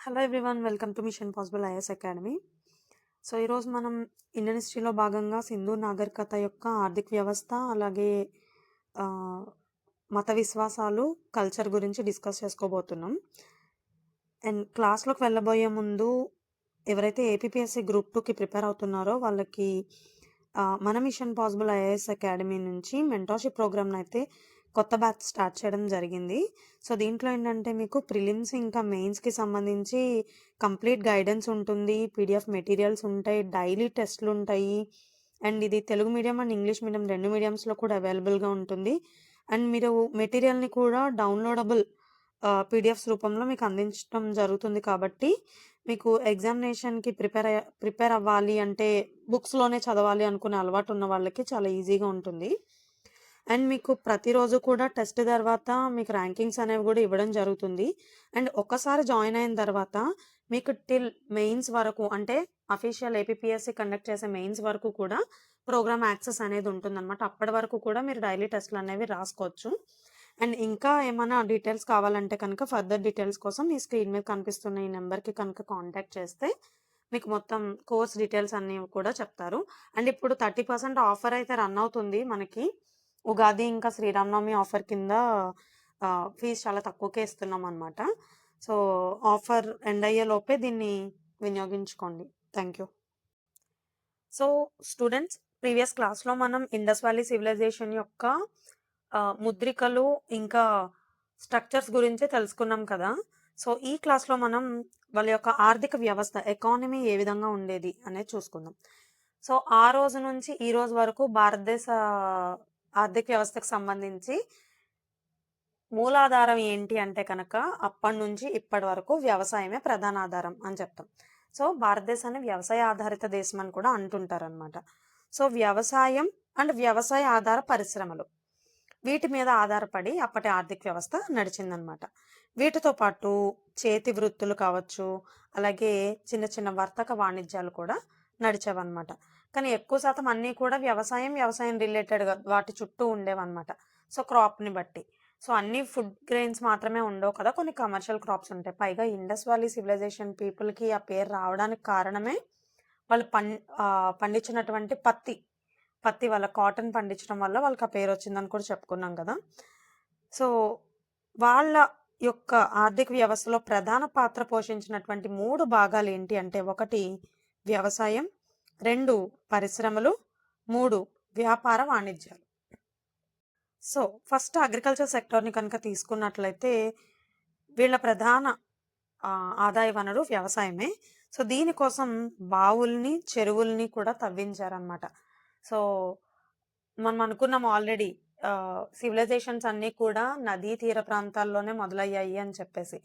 Hello everyone, welcome to machine possible IAS academy. So ఈరోజు మనం Indian హిస్టరీలో భాగంగా సింధు నాగరికత యొక్క ఆర్థిక వ్యవస్థ, అలాగే ఆ, మత విశ్వాసాలు, కల్చర్ గురించి డిస్కస్ చేసుకోబోతున్నాం. అండ్ క్లాస్లోకి వెళ్ళబోయే ముందు ఎవరైతే ఏపీఎస్సి గ్రూప్ 2కి ప్రిపేర్ అవుతున్నారో వాళ్ళకి మన మిషన్ పాసిబుల్ ఐఏఎస్ అకాడమీ నుంచి మెంటర్షిప్ ప్రోగ్రామ్ని అయితే కొత్త బ్యాచ్ స్టార్ట్ చేయడం జరిగింది. సో దీంట్లో ఏంటంటే మీకు ప్రిలిమ్స్ ఇంకా మెయిన్స్కి సంబంధించి కంప్లీట్ గైడెన్స్ ఉంటుంది, పీడిఎఫ్ మెటీరియల్స్ ఉంటాయి, డైలీ టెస్ట్లు ఉంటాయి. అండ్ ఇది Telugu medium and English medium రెండు మీడియంస్లో కూడా అవైలబుల్గా ఉంటుంది. అండ్ మీరు మెటీరియల్ని కూడా డౌన్లోడబుల్ పీడిఎఫ్స్ రూపంలో మీకు అందించడం జరుగుతుంది. కాబట్టి మీకు ఎగ్జామినేషన్కి ప్రిపేర్ అవ్వాలి అంటే బుక్స్లోనే చదవాలి అనుకునే అలవాటు ఉన్న వాళ్ళకి చాలా ఈజీగా ఉంటుంది. అండ్ మీకు ప్రతిరోజు కూడా టెస్ట్ తర్వాత మీకు ర్యాంకింగ్స్ అనేవి కూడా ఇవ్వడం జరుగుతుంది. అండ్ ఒక్కసారి జాయిన్ అయిన తర్వాత మీకు టిల్ మెయిన్స్ వరకు, అంటే అఫీషియల్ ఏపీఎస్సి కండక్ట్ చేసే మెయిన్స్ వరకు కూడా ప్రోగ్రామ్ యాక్సెస్ అనేది ఉంటుందన్నమాట. అప్పటి వరకు కూడా మీరు డైలీ టెస్ట్లు అనేవి రాసుకోవచ్చు. అండ్ ఇంకా ఏమైనా డీటెయిల్స్ కావాలంటే కనుక ఫర్దర్ డీటెయిల్స్ కోసం ఈ స్క్రీన్ మీద కనిపిస్తున్న ఈ నెంబర్కి కనుక కాంటాక్ట్ చేస్తే మీకు మొత్తం కోర్స్ డీటెయిల్స్ అన్నీ కూడా చెప్తారు. అండ్ ఇప్పుడు 30% ఆఫర్ అయితే రన్ అవుతుంది మనకి. ఉగాది ఇంకా శ్రీరామనవమి ఆఫర్ కింద ఫీజు చాలా తక్కువకే ఇస్తున్నాం అనమాట. సో ఆఫర్ ఎండ్ అయ్యే లోపే దీన్ని వినియోగించుకోండి. Thank you. So students, previous క్లాస్లో మనం ఇండస్ వ్యాలీ సివిలైజేషన్ యొక్క ముద్రికలు ఇంకా స్ట్రక్చర్స్ గురించి తెలుసుకున్నాం కదా. సో ఈ క్లాస్లో మనం వాళ్ళ యొక్క ఆర్థిక వ్యవస్థ, ఎకానమీ ఏ విధంగా ఉండేది అనేది చూసుకుందాం. సో ఆ రోజు నుంచి ఈ రోజు వరకు భారతదేశ ఆర్థిక వ్యవస్థకు సంబంధించి మూలాధారం ఏంటి అంటే కనుక అప్పటి నుంచి ఇప్పటి వరకు వ్యవసాయమే ప్రధాన ఆధారం అని చెప్తాం. సో భారతదేశాన్ని వ్యవసాయ ఆధారిత దేశం అని కూడా అంటుంటారు అనమాట. సో వ్యవసాయం అండ్ వ్యవసాయ ఆధార పరిశ్రమలు, వీటి మీద ఆధారపడి అప్పటి ఆర్థిక వ్యవస్థ నడిచిందనమాట. వీటితో పాటు చేతి వృత్తులు కావచ్చు, అలాగే చిన్న చిన్న వర్తక వాణిజ్యాలు కూడా నడిచేవన్నమాట. కానీ ఎక్కువ శాతం అన్నీ కూడా వ్యవసాయం రిలేటెడ్గా వాటి చుట్టూ ఉండేవన్నమాట. సో క్రాప్ని బట్టి. సో అన్ని ఫుడ్ గ్రెయిన్స్ మాత్రమే ఉండవు కదా, కొన్ని కమర్షియల్ క్రాప్స్ ఉంటాయి. పైగా ఇండస్ వ్యాలీ సివిలైజేషన్ పీపుల్కి ఆ పేరు రావడానికి కారణమే వాళ్ళు పండించినటువంటి పత్తి వాళ్ళ కాటన్ పండించడం వల్ల వాళ్ళకి ఆ పేరు వచ్చిందని కూడా చెప్పుకున్నాం కదా. సో వాళ్ళ యొక్క ఆర్థిక వ్యవస్థలో ప్రధాన పాత్ర పోషించినటువంటి 3 భాగాలు ఏంటి అంటే, 1 వ్యవసాయం, 2 పరిశ్రమలు, 3 వ్యాపార వాణిజ్యాలు. సో ఫస్ట్ అగ్రికల్చర్ సెక్టర్ని కనుక తీసుకున్నట్లయితే వీళ్ళ ప్రధాన ఆదాయ వనరు వ్యవసాయమే. సో దీనికోసం బావుల్ని, చెరువుల్ని కూడా తవ్వించారనమాట. సో మనం అనుకున్నాం ఆల్రెడీ, సివిలైజేషన్స్ అన్నీ కూడా నదీ తీర ప్రాంతాల్లోనే మొదలయ్యాయి అని చెప్పేసి.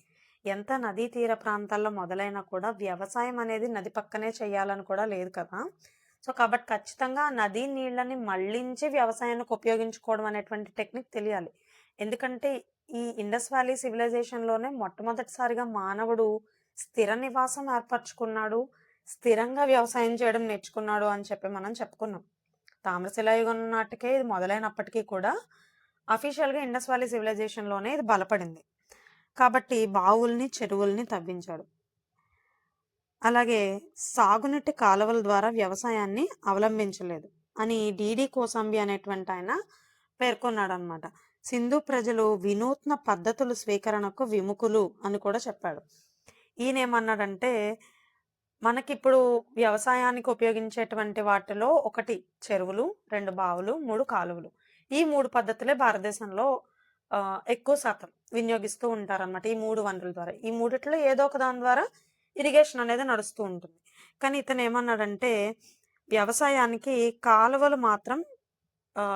ఎంత నదీ తీర ప్రాంతాల్లో మొదలైనా కూడా వ్యవసాయం అనేది నది పక్కనే చేయాలని కూడా లేదు కదా. సో కాబట్టి ఖచ్చితంగా నదీ నీళ్ళని మళ్లించి వ్యవసాయానికి ఉపయోగించుకోవడం అనేటువంటి టెక్నిక్ తెలియాలి. ఎందుకంటే ఈ ఇండస్ వ్యాలీ సివిలైజేషన్లోనే మొట్టమొదటిసారిగా మానవుడు స్థిర నివాసం ఏర్పరచుకున్నాడు, స్థిరంగా వ్యవసాయం చేయడం నేర్చుకున్నాడు అని చెప్పి మనం చెప్పుకున్నాం. తామ్రశిలాయుగం నాటికే ఇది మొదలైనప్పటికీ కూడా అఫీషియల్గా ఇండస్ వ్యాలీ సివిలైజేషన్లోనే ఇది బలపడింది. కాబట్టి బావుల్ని, చెరువుల్ని తవ్వించాడు. అలాగే సాగునీటి కాలువల ద్వారా వ్యవసాయాన్ని అవలంబించలేదు అని డిడి కోసంబి అనేటువంటి ఆయన పేర్కొన్నాడు అనమాట. సింధు ప్రజలు వినూత్న పద్ధతుల స్వీకరణకు విముఖులు అని కూడా చెప్పాడు. ఈయన ఏమన్నాడంటే, మనకిప్పుడు వ్యవసాయానికి ఉపయోగించేటువంటి వాటిలో 1 చెరువులు, 2 బావులు, 3 కాలువలు. ఈ 3 పద్ధతులే భారతదేశంలో ఎక్కువ శాతం వినియోగిస్తూ ఉంటారన్నమాట. ఈ 3 వనరుల ద్వారా, ఈ మూడిట్లో ఏదో ఒక దాని ద్వారా ఇరిగేషన్ అనేది నడుస్తూ ఉంటుంది. కానీ ఇతను ఏమన్నాడంటే, వ్యవసాయానికి కాలువలు మాత్రం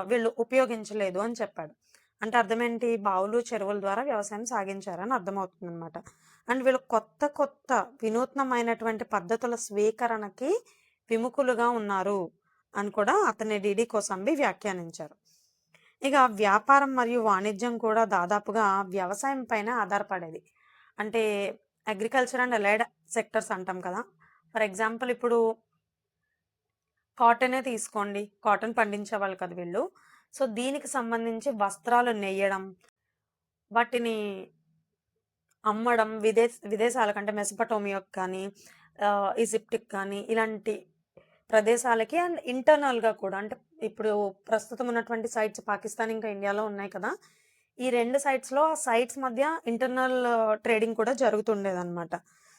వీళ్ళు ఉపయోగించలేదు అని చెప్పాడు. అంటే అర్థమేంటి, బావులు, చెరువుల ద్వారా వ్యవసాయం సాగించారని అర్థమవుతుంది అనమాట. అండ్ వీళ్ళు కొత్త వినూత్నమైనటువంటి పద్ధతుల స్వీకరణకి విముఖులుగా ఉన్నారు అని కూడా అతని డిడి కోసంబి వ్యాఖ్యానించారు. ఇక వ్యాపారం మరియు వాణిజ్యం కూడా దాదాపుగా వ్యవసాయం పైన ఆధారపడేది. అంటే అగ్రికల్చర్ అండ్ అలైడ్ సెక్టర్స్ అంటాం కదా. ఫర్ ఎగ్జాంపుల్ ఇప్పుడు కాటనే తీసుకోండి, కాటన్ పండించేవాళ్ళు కదా వీళ్ళు. సో దీనికి సంబంధించి వస్త్రాలు నేయడం, వాటిని అమ్మడం విదేశాలకు అంటే మెసపటోమియాకి కానీ, ఈజిప్ట్‌కి కానీ ఇలాంటి ప్రదేశాలకి అండ్ ఇంటర్నల్‌గా కూడా అంటే ఇప్పుడు ప్రస్తుతం ఉన్నటువంటి సైట్స్ పాకిస్తాన్ ఇంకా ఇండియాలో ఉన్నాయి కదా! ఈ 2 సైట్స్‌లో ఆ సైట్స్ మధ్య ఇంటర్నల్ ట్రేడింగ్ కూడా జరుగుతుండేదనమాట.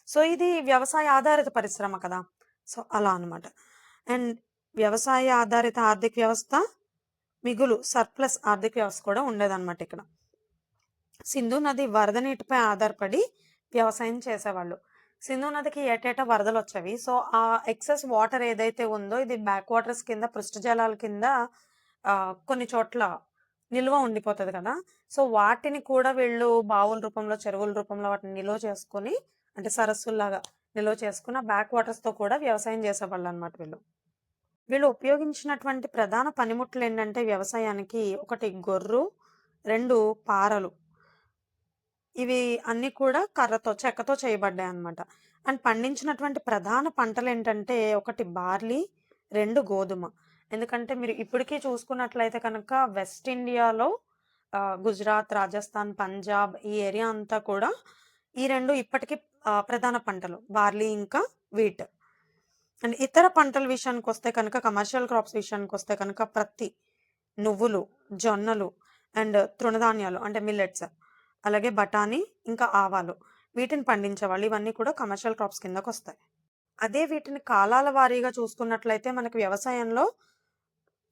సో, ఇది వ్యవసాయ ఆధారిత పరిశ్రమ కదా! సో, అలా అనమాట. అండ్ వ్యవసాయ ఆధారిత ఆర్థిక వ్యవస్థ, మిగులు సర్ప్లస్ ఆర్థిక వ్యవస్థ కూడా ఉండేదనమాట ఇక్కడ. సింధు నది వరద నీటిపై ఆధారపడి వ్యవసాయం చేసేవాళ్ళు. సింధు నదికి ఏటేటా వరదలొచ్చేవి. సో, ఆ ఎక్సెస్ వాటర్ ఏదైతే ఉందో ఇది బ్యాక్ వాటర్స్ కింద పృష్ఠ జలాల కింద కొన్ని చోట్ల నిల్వ ఉండిపోతది కదా! సో, వాటిని కూడా వీళ్ళు బావుల రూపంలో, చెరువుల రూపంలో వాటిని నిల్వ చేసుకొని అంటే సరస్సుల్లాగా నిల్వ చేసుకొని ఆ బ్యాక్ వాటర్స్‌తో కూడా వ్యవసాయం చేసేవాళ్ళనమాట వీళ్ళు. వీళ్ళు ఉపయోగించినటువంటి ప్రధాన పనిముట్లేంటంటే వ్యవసాయానికి ఒకటి గొర్రు, 2 పారలు. ఇవి అన్నీ కూడా చెక్కతో చేయబడ్డాయన్నమాట. అండ్ పండించినటువంటి ప్రధాన పంటలేంటంటే ఒకటి బార్లీ, 2 గోధుమ. ఎందుకంటే మీరు ఇప్పటికీ చూసుకున్నట్లయితే కనుక వెస్ట్ ఇండియాలో గుజరాత్, రాజస్థాన్, పంజాబ్ ఈ ఏరియా అంతా కూడా ఈ 2 ఇప్పటికీ ప్రధాన పంటలు. బార్లీ ఇంకా వీట్. అండ్ ఇతర పంటల విషయానికొస్తే కనుక కమర్షియల్ క్రాప్స్ విషయానికొస్తే కనుక ప్రత్తి, నువ్వులు, జొన్నలు అండ్ తృణధాన్యాలు అంటే మిల్లెట్స్. అలాగే బఠానీ, ఇంకా ఆవాలు. వీటిని పండించేవాళ్ళు. ఇవన్నీ కూడా కమర్షియల్ క్రాప్స్ కిందకొస్తాయి. అదే వీటిని కాలాల వారీగా చూసుకున్నట్లయితే మనకి వ్యవసాయంలో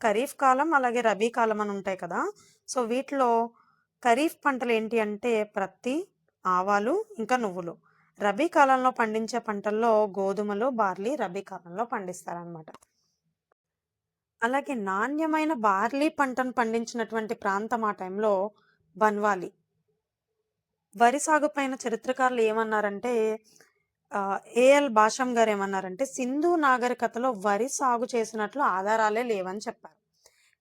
ఖరీఫ్ కాలం, అలాగే రబీ కాలం అని ఉంటాయి కదా! సో, వీటిలో ఖరీఫ్ పంటలేంటి అంటే ప్రత్తి, ఆవాలు, ఇంకా నువ్వులు. రబీ కాలంలో పండించే పంటల్లో గోధుమలు, బార్లీ రబీ కాలంలో పండిస్తారనమాట. అలాగే నాణ్యమైన బార్లీ పంటను పండించినటువంటి ప్రాంతం ఆ టైంలో బన్వాలి. వరి సాగు పైన చరిత్రకారులు ఏమన్నారంటే ఏఎల్ భాషం గారు ఏమన్నారంటే సింధు నాగరికతలో వరి సాగు చేసినట్లు ఆధారాలే లేవని చెప్పారు.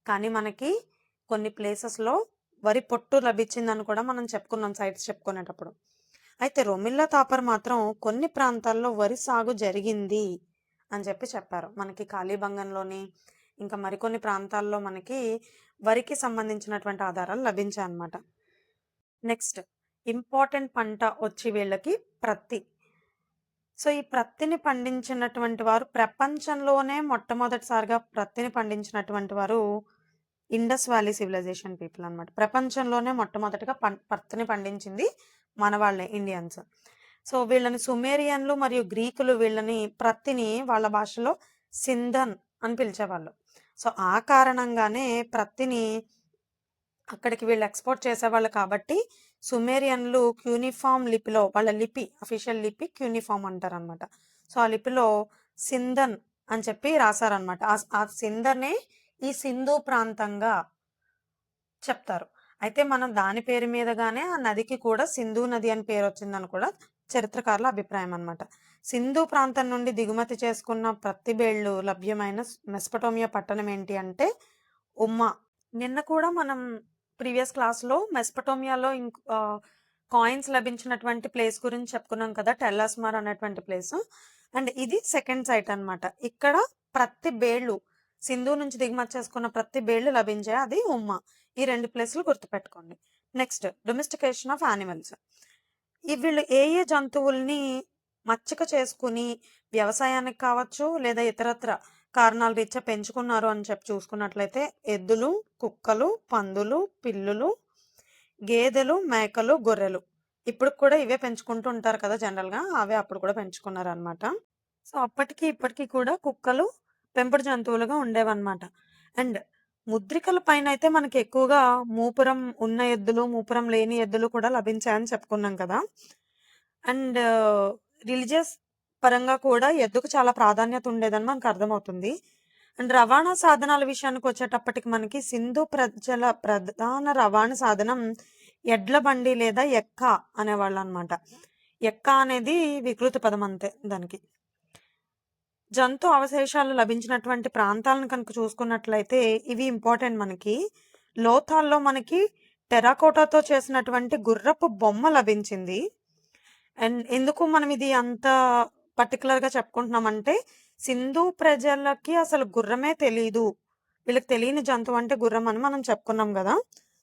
కానీ మనకి కొన్ని ప్లేసెస్‌లో వరి పొట్టు లభించిందని కూడా మనం చెప్పుకున్నాం సైట్స్ చెప్పుకునేటప్పుడు. అయితే రొమిల్లా తాపర్ మాత్రం కొన్ని ప్రాంతాల్లో వరి సాగు జరిగింది అని చెప్పారు. మనకి కాళీబంగన్‌లోని ఇంకా మరికొన్ని ప్రాంతాల్లో మనకి వరికి సంబంధించినటువంటి ఆధారాలు లభించాయన్నమాట. నెక్స్ట్ ఇంపార్టెంట్ పంట వచ్చి వీళ్ళకి ప్రత్తి. సో, ఈ ప్రత్తిని పండించినటువంటి వారు ప్రపంచంలోనే మొట్టమొదటిసారిగా ప్రత్తిని పండించినటువంటి వారు ఇండస్ వ్యాలీ సివిలైజేషన్ పీపుల్ అనమాట. ప్రపంచంలోనే మొట్టమొదటిగా ప్రత్తిని పండించింది మన వాళ్ళే ఇండియన్స్. సో, వీళ్ళని సుమేరియన్లు మరియు గ్రీకులు వీళ్ళని ప్రత్తిని వాళ్ళ భాషలో సింధన్ అని పిలిచేవాళ్ళు. సో, ఆ కారణంగానే ప్రత్తిని అక్కడికి వీళ్ళు ఎక్స్‌పోర్ట్ చేసేవాళ్ళు కాబట్టి సుమేరియన్లు క్యూనిఫార్మ్ లిపిలో వాళ్ళ లిపి అఫీషియల్ లిపి క్యూనిఫార్మ్ అంటారనమాట. సో, ఆ లిపిలో సింధన్ అని చెప్పి రాసారనమాట. ఆ సింధనే ఈ సింధు ప్రాంతంగా చెప్తారు. అయితే మనం దాని పేరు మీదగానే ఆ నదికి కూడా సింధు నది అని పేరొచ్చిందని కూడా చరిత్రకారుల అభిప్రాయం అనమాట. సింధు ప్రాంతం నుండి దిగుమతి చేసుకున్న ప్రత్తి బేళ్లు లభ్యమైన మెసపటోమియా పట్టణం ఏంటి అంటే ఉమ్మా. నిన్న కూడా మనం ప్రీవియస్ క్లాస్‌లో మెసపటోమియాలో కాయిన్స్ లభించినటువంటి ప్లేస్ గురించి చెప్పుకున్నాం కదా! టెల్లస్మార్ అనేటువంటి ప్లేసు. అండ్ ఇది సెకండ్ సైట్ అనమాట. ఇక్కడ ప్రత్తి బేళ్లు సింధు నుంచి దిగుమతి చేసుకున్న ప్రత్తి బేళ్లు లభించాయి. అది ఉమ్మా. ఈ 2 ప్లేసులు గుర్తుపెట్టుకోండి. Next domestication of animals. వీళ్ళు ఏ జంతువుల్ని మచ్చిక చేసుకుని వ్యవసాయానికి కావచ్చు లేదా ఇతరత్ర కారణాల రీత్యా పెంచుకున్నారు అని చూసుకున్నట్లయితే ఎద్దులు, కుక్కలు, పందులు, పిల్లులు, గేదెలు, మేకలు, గొర్రెలు. ఇప్పుడు కూడా ఇవే పెంచుకుంటూ ఉంటారు కదా జనరల్‌గా. అవే అప్పుడు కూడా పెంచుకున్నారనమాట. సో, అప్పటికి ఇప్పటికి కూడా కుక్కలు పెంపుడు జంతువులుగా ఉండేవన్నమాట. అండ్ ముద్రికల పైనైతే మనకి ఎక్కువగా మూపురం ఉన్న ఎద్దులు, మూపురం లేని ఎద్దులు కూడా లభించాయని చెప్పుకున్నాం కదా! అండ్ రిలీజియస్ పరంగా కూడా ఎద్దుకు చాలా ప్రాధాన్యత ఉండేదని మనకు అర్థమవుతుంది. అండ్ రవాణా సాధనాల విషయానికొచ్చేటప్పటికి మనకి సింధు ప్రజల ప్రధాన రవాణా సాధనం ఎడ్ల బండి లేదా ఎక్క అనేవాళ్ళనమాట. ఎక్క అనేది వికృతి పదం అంతే దానికి. జంతు అవశేషాలు లభించినటువంటి ప్రాంతాలను కనుక చూసుకున్నట్లయితే ఇవి ఇంపార్టెంట్ మనకి. లోథాల్లో మనకి టెరాకోటాతో చేసినటువంటి గుర్రపు బొమ్మ లభించింది. అండ్ ఎందుకు మనం ఇది అంత పర్టిక్యులర్‌గా చెప్పుకుంటున్నామంటే సింధు ప్రజలకి అసలు గుర్రమే తెలీదు. వీళ్ళకి తెలియని జంతువు అంటే గుర్రం అని మనం చెప్పుకున్నాం గదా!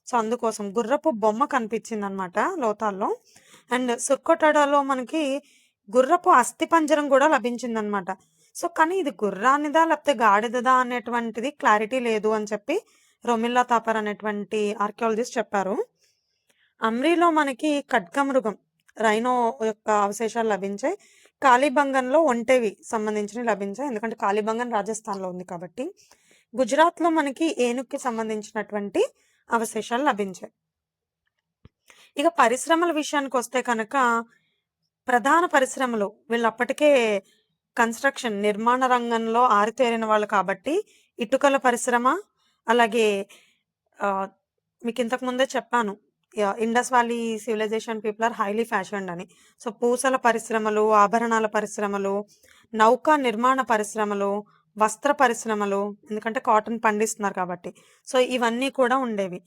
సో, అందుకోసం గుర్రపు బొమ్మ కనిపించిందనమాట లోథాల్లో. అండ్ సుర్కోటడాలో మనకి గుర్రపు అస్థిపంజరం కూడా లభించిందనమాట. సో, కానీ ఇది గుర్రానిదా లేకపోతే గాడిదదా అనేటువంటిది క్లారిటీ లేదు అని చెప్పి రొమిల్లా థాపర్ అనేటువంటి ఆర్కియాలజిస్ట్ చెప్పారు. అమ్రీలో మనకి ఖడ్గమృగం, రైనో యొక్క అవశేషాలు లభించాయి. కాళీబంగన్‌లో ఒంటెవి సంబంధించినవి లభించాయి. ఎందుకంటే కాళీబంగన్ రాజస్థాన్‌లో ఉంది కాబట్టి. గుజరాత్‌లో మనకి ఏనుగుకి సంబంధించినటువంటి అవశేషాలు లభించాయి. ఇక పరిశ్రమల విషయానికొస్తే కనుక ప్రధాన పరిశ్రమలు వీళ్ళప్పటికే కన్‌స్ట్రక్షన్ నిర్మాణ రంగంలో ఆరితేరిన వాళ్ళు కాబట్టి ఇటుకల పరిశ్రమ, అలాగే మీకింతకు ముందే చెప్పాను. Indus valley civilization people are highly fashioned అని. సో, పూసల పరిశ్రమలు, ఆభరణాల పరిశ్రమలు, నౌకా నిర్మాణ పరిశ్రమలు, వస్త్ర పరిశ్రమలు, ఎందుకంటే కాటన్ పండిస్తున్నారు కాబట్టి. సో, ఇవన్నీ కూడా ఉండేవి.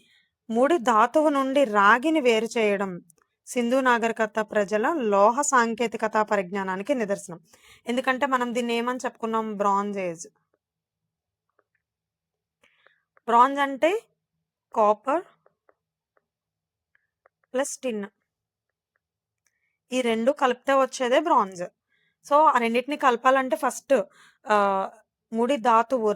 ముడి ధాతువు నుండి రాగిని వేరు చేయడం సింధు నాగరికత ప్రజల లోహ సాంకేతికత పరిజ్ఞానానికి నిదర్శనం. ఎందుకంటే మనం దీన్ని ఏమని చెప్పుకున్నాం? Bronze age. బ్రాంజ్ అంటే కాపర్ ప్లస్ టిన్. ఈ 2 కలిపితే వచ్చేదే బ్రాంజ్. సో, ఆ రెండిటిని కలపాలంటే ఫస్ట్ ముడి ధాతువు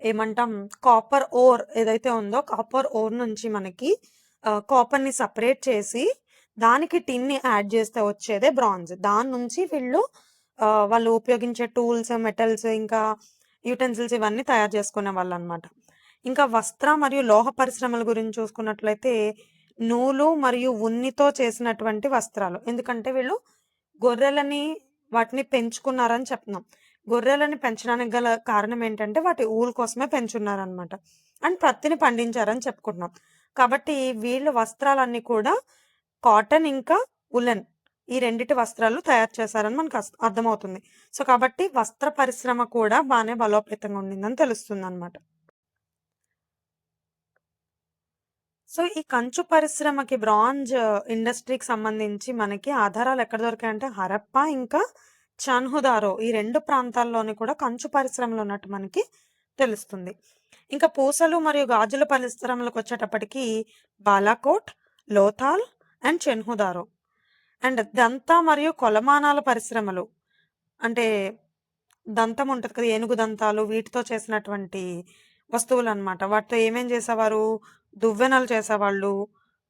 ఏమంటాం కాపర్ ఓర్ ఏదైతే ఉందో కాపర్ ఓర్ నుంచి మనకి కాపర్‌ని సెపరేట్ చేసి దానికి టిన్‌ని యాడ్ చేస్తే వచ్చేదే బ్రాంజ్. దాని నుంచి వాళ్ళు ఉపయోగించే టూల్స్, మెటల్స్ ఇంకా యుటెన్సిల్స్ ఇవన్నీ తయారు చేసుకునేవాళ్ళనమాట. ఇంకా వస్త్ర మరియు లోహ పరిశ్రమల గురించి చూసుకున్నట్లయితే నూలు మరియు ఉన్నితో చేసినటువంటి వస్త్రాలు. ఎందుకంటే వీళ్ళు గొర్రెలని వాటిని పెంచుకున్నారని చెప్తున్నాం. గొర్రెలని పెంచడానికి గల కారణం ఏంటంటే వాటి ఊలు కోసమే పెంచున్నారనమాట. అండ్ పత్తిని పండించారని చెప్పుకుంటున్నాం. కాబట్టి వీళ్ళ వస్త్రాలన్నీ కూడా కాటన్ ఇంకా ఉలెన్ ఈ రెండిటి వస్త్రాలు తయారు చేశారని మనకు అర్థమవుతుంది. సో, కాబట్టి వస్త్ర పరిశ్రమ కూడా బానే బలోపేతంగా ఉండిందని తెలుస్తుందనమాట. సో, ఈ కంచు పరిశ్రమకి బ్రాంజ్ ఇండస్ట్రీకి సంబంధించి మనకి ఆధారాలు ఎక్కడ దొరికాయంటే హరప్పా ఇంకా చన్హుదారో ఈ 2 ప్రాంతాల్లోని కూడా కంచు పరిశ్రమలు ఉన్నట్టు మనకి తెలుస్తుంది. ఇంకా పూసలు మరియు గాజుల పరిశ్రమలకొచ్చేటప్పటికి బాలాకోట్, లోథాల్ అండ్ చెన్హుదారో. అండ్ దంత మరియు కొలమానాల పరిశ్రమలు అంటే దంతం ఉంటది కదా! ఏనుగు దంతాలు వీటితో చేసినటువంటి వస్తువులనమాట. వాటితో ఏమేం చేసేవారు? దువ్వెనలు చేసేవాళ్ళు,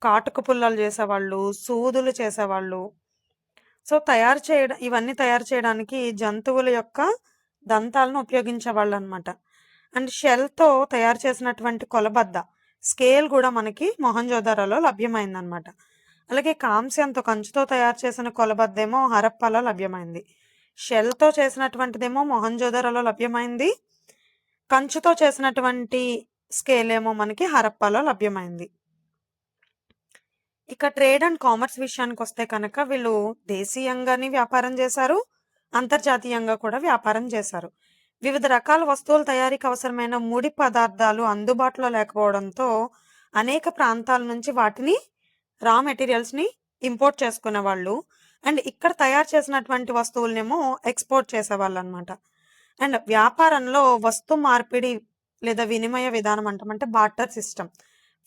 కాటుక పుల్లలు చేసేవాళ్ళు, సూదులు చేసేవాళ్ళు. సో, ఇవన్నీ తయారు చేయడానికి జంతువుల యొక్క దంతాలను ఉపయోగించేవాళ్ళనమాట. అండ్ షెల్‌తో తయారు చేసినటువంటి కొలబద్ద, స్కేల్ గూడా మనకి మొహంజోదారోలో లభ్యమైందనమాట. అలాగే కాంస్యంతో కంచుతో తయారు చేసిన కొలబద్దేమో హరప్పాలో లభ్యమైంది. షెల్‌తో చేసినటువంటిదేమో మొహంజోదారోలో లభ్యమైంది. కంచుతో చేసినటువంటి స్కేలేమో మనకి హరప్పాలో లభ్యమైంది. ఇక ట్రేడ్ అండ్ కామర్స్ విషయానికొస్తే కనుక వీళ్ళు దేశీయంగాని వ్యాపారం చేశారు. అంతర్జాతీయంగా కూడా వ్యాపారం చేశారు. వివిధ రకాల వస్తువుల తయారీకి అవసరమైన ముడి పదార్థాలు అందుబాటులో లేకపోవడంతో అనేక ప్రాంతాల నుంచి వాటిని రా మెటీరియల్స్‌ని ఇంపోర్ట్ చేసుకునేవాళ్ళు. అండ్ ఇక్కడ తయారు చేసినటువంటి వస్తువులనేమో ఎక్స్‌పోర్ట్ చేసేవాళ్ళనమాట. అండ్ వ్యాపారంలో వస్తు మార్పిడి లేదా వినిమయ విధానం అంటాం. అంటే బార్టర్ సిస్టమ్.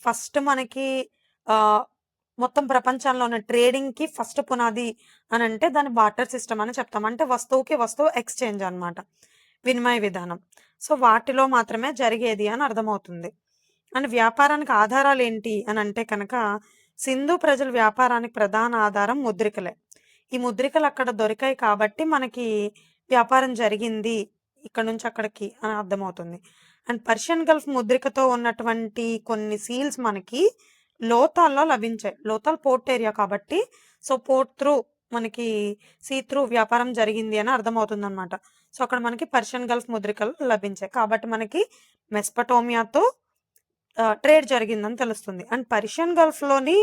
ఫస్ట్ మనకి ఆహ్, మొత్తం ప్రపంచంలో ఉన్న ట్రేడింగ్‌కి ఫస్ట్ పునాది అనంటే దాన్ని బార్టర్ సిస్టమ్ అని చెప్తాం. అంటే వస్తువుకి వస్తువు ఎక్స్‌చేంజ్ అనమాట. వినిమయ విధానం. సో, వాటిలో మాత్రమే జరిగేది అని అర్థమవుతుంది. అండ్ వ్యాపారానికి ఆధారాలేంటి అనంటే కనుక సింధు ప్రజల వ్యాపారానికి ప్రధాన ఆధారం ముద్రికలే. ఈ ముద్రికలు అక్కడ దొరికాయి కాబట్టి మనకి వ్యాపారం జరిగింది ఇక్కడ నుంచి అక్కడికి అని అర్థమవుతుంది. అండ్ పర్షియన్ గల్ఫ్ ముద్రికతో ఉన్నటువంటి కొన్ని సీల్స్ మనకి లోతాల్లో లభించాయి. లోతాల్ పోర్ట్ ఏరియా కాబట్టి సో, పోర్ట్ త్రూ మనకి సీ త్రూ వ్యాపారం జరిగింది అని అర్థమవుతుందనమాట. సో, అక్కడ మనకి పర్షియన్ గల్ఫ్ ముద్రికలు లభించాయి. కాబట్టి మనకి మెస్పటోమియాతో ట్రేడ్ జరిగిందని తెలుస్తుంది. అండ్ పర్షియన్ గల్ఫ్‌లోని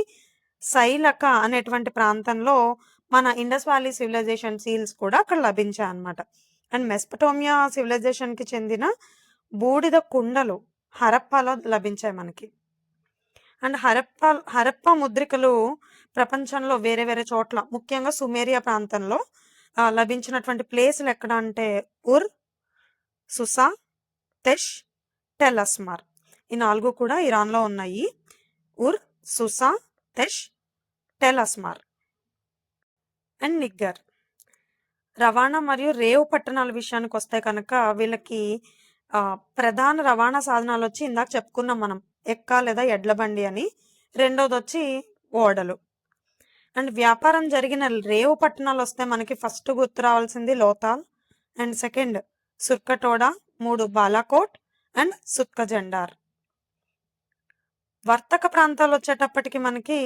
సైలక అనేటువంటి ప్రాంతంలో మన ఇండస్ వ్యాలీ సివిలైజేషన్ సీల్స్ కూడా అక్కడ లభించాయన్నమాట. అండ్ మెస్పటోమియా సివిలైజేషన్‌కి చెందిన బూడిద కుండలు హరప్పాలో లభించాయి మనకి. అండ్ హరప్పా ముద్రికలు ప్రపంచంలో వేరే వేరే చోట్ల ముఖ్యంగా సుమేరియా ప్రాంతంలో లభించినటువంటి ప్లేసులు ఎక్కడ అంటే ఉర్, సుసా, తెష్, టెల్ అస్మార్. ఈ 4 కూడా ఇరాన్‌లో ఉన్నాయి. ఉర్, సుసా, తెష్, టెలస్మార్ అండ్ నిగ్గర్. రవాణా మరియు రేవు పట్టణాల విషయానికి వస్తే కనుక వీళ్ళకి ప్రధాన రవాణా సాధనాలు వచ్చి ఇందాక చెప్పుకున్నాం మనం, ఎక్క లేదా ఎడ్ల బండి అని. రెండోది వచ్చి ఓడలు. అండ్ వ్యాపారం జరిగిన రేవు పట్టణాలు వస్తే మనకి ఫస్ట్ గుర్తు రావాల్సింది Lothal, and second Surkotada, 3 Balakot and Sutkagendor. వర్తక ప్రాంతాలు వచ్చేటప్పటికి మనకి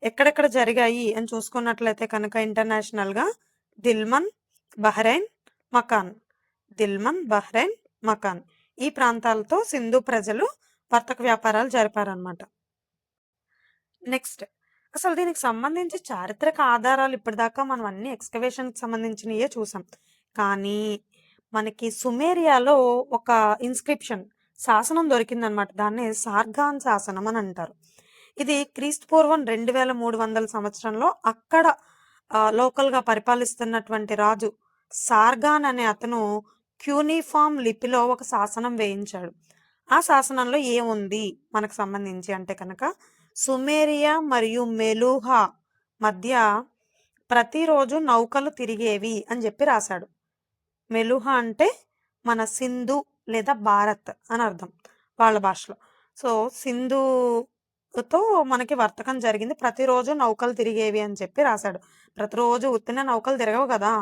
ఎక్కడెక్కడ జరిగాయి అని చూసుకున్నట్లయితే కనుక ఇంటర్నేషనల్గా దిల్మన్, బహ్రెయిన్, మకాన్. దిల్మన్, బహ్రెయిన్, మకాన్ ఈ ప్రాంతాలతో సింధు ప్రజలు వర్తక వ్యాపారాలు జరిపారనమాట. నెక్స్ట్, అసలు దీనికి సంబంధించి చారిత్రక ఆధారాలు ఇప్పటిదాకా మనం అన్ని ఎక్స్కవేషన్కి సంబంధించినయే చూసాం. కానీ మనకి సుమేరియాలో ఒక ఇన్స్క్రిప్షన్ శాసనం దొరికిందనమాట. దాన్ని సార్గాన్ శాసనం అని అంటారు. ఇది క్రీస్తు పూర్వం 2300 సంవత్సరంలో అక్కడ లోకల్గా పరిపాలిస్తున్నటువంటి రాజు సార్గాన్ అనే అతను క్యూనిఫామ్ లిపిలో ఒక శాసనం వేయించాడు. ఆ శాసనంలో ఏముంది మనకు సంబంధించి అంటే కనుక సుమేరియా మరియు మెలుహా మధ్య ప్రతిరోజు నౌకలు తిరిగేవి అని చెప్పి రాశాడు. మెలుహా అంటే మన సింధు లేదా భారత్ అని అర్థం వాళ్ళ భాషలో. సో సింధుతో మనకి వర్తకం జరిగింది, ప్రతిరోజు నౌకలు తిరిగేవి అని చెప్పి రాశాడు. ప్రతిరోజు ఉత్తిన నౌకలు తిరగవు కదా,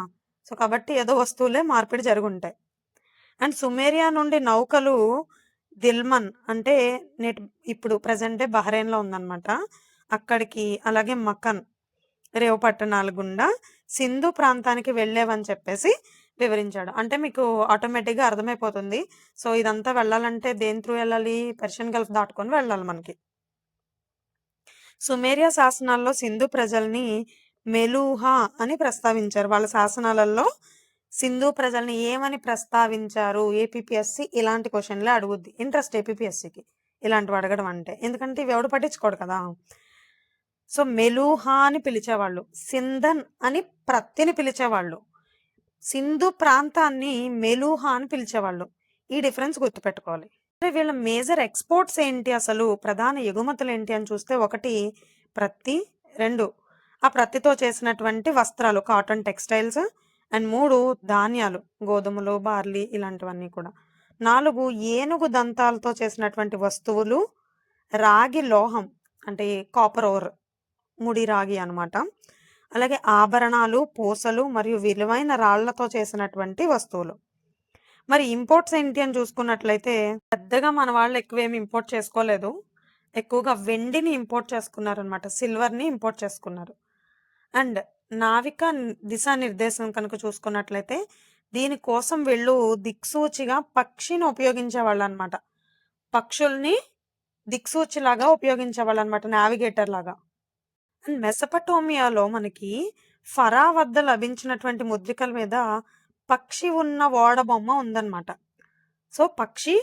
సో కాబట్టి ఏదో వస్తువులే మార్పిడి జరుగుంటాయి. అండ్ సుమేరియా నుండి నౌకలు దిల్మన్ అంటే ఇప్పుడు ప్రజెంట్ డే బహ్రెయిన్లో ఉందన్నమాట, అక్కడికి, అలాగే మకన్ రేవు పట్టణాల గుండా సింధు ప్రాంతానికి వెళ్ళేవని చెప్పేసి వివరించాడు. అంటే మీకు ఆటోమేటిక్గా అర్థమైపోతుంది. సో ఇదంతా వెళ్ళాలంటే దేని త్రూ వెళ్ళాలి? పర్షియన్ గల్ఫ్ దాటుకొని వెళ్ళాలి మనకి. సుమేరియా శాసనాల్లో సింధు ప్రజల్ని మెలుహా అని ప్రస్తావించారు. వాళ్ళ శాసనాలలో సింధు ప్రజల్ని ఏమని ప్రస్తావించారు? ఏపీఎస్సి ఇలాంటి క్వశ్చన్లే అడుగుద్ది. ఇంట్రెస్ట్ ఏపీఎస్సికి ఇలాంటివి అడగడం అంటే, ఎందుకంటే ఇవి ఎవడు పట్టించుకోడు కదా. సో మెలుహా అని పిలిచేవాళ్ళు, సింధన్ అని ప్రత్తిని పిలిచేవాళ్ళు, సింధు ప్రాంతాన్ని మెలుహా అని పిలిచేవాళ్ళు. ఈ డిఫరెన్స్ గుర్తుపెట్టుకోవాలి. వీళ్ళ మేజర్ ఎక్స్పోర్ట్స్ ఏంటి, అసలు ప్రధాన ఎగుమతులు ఏంటి అని చూస్తే, 1 ప్రత్తి, 2 ఆ ప్రత్తితో చేసినటువంటి వస్త్రాలు కాటన్ టెక్స్టైల్స్, అండ్ 3 ధాన్యాలు గోధుమలు, బార్లీ ఇలాంటివన్నీ కూడా, 4 ఏనుగు దంతాలతో చేసినటువంటి వస్తువులు, రాగి లోహం అంటే కాపర్ ఓర్, ముడి రాగి అనమాట, అలాగే ఆభరణాలు, పూసలు మరియు విలువైన రాళ్లతో చేసినటువంటి వస్తువులు. మరి ఇంపోర్ట్స్ ఏంటి అని చూసుకున్నట్లయితే పెద్దగా మన వాళ్ళు ఎక్కువేమి ఇంపోర్ట్ చేసుకోలేదు, ఎక్కువగా వెండిని ఇంపోర్ట్ చేసుకున్నారనమాట, సిల్వర్ని ఇంపోర్ట్ చేసుకున్నారు. అండ్ నావిక దిశానిర్దేశం కనుక చూసుకున్నట్లయితే దీనికోసం వీళ్ళు దిక్సూచిగా పక్షిని ఉపయోగించేవాళ్ళు అనమాట, పక్షుల్ని దిక్సూచిలాగా ఉపయోగించేవాళ్ళు అనమాట, నావిగేటర్ లాగా. అండ్ మెసపటోమియాలో మనకి ఫరా వద్ద లభించినటువంటి ముద్రికల మీద పక్షి ఉన్న ఓడ బొమ్మ ఉందన్నమాట. సో పక్షి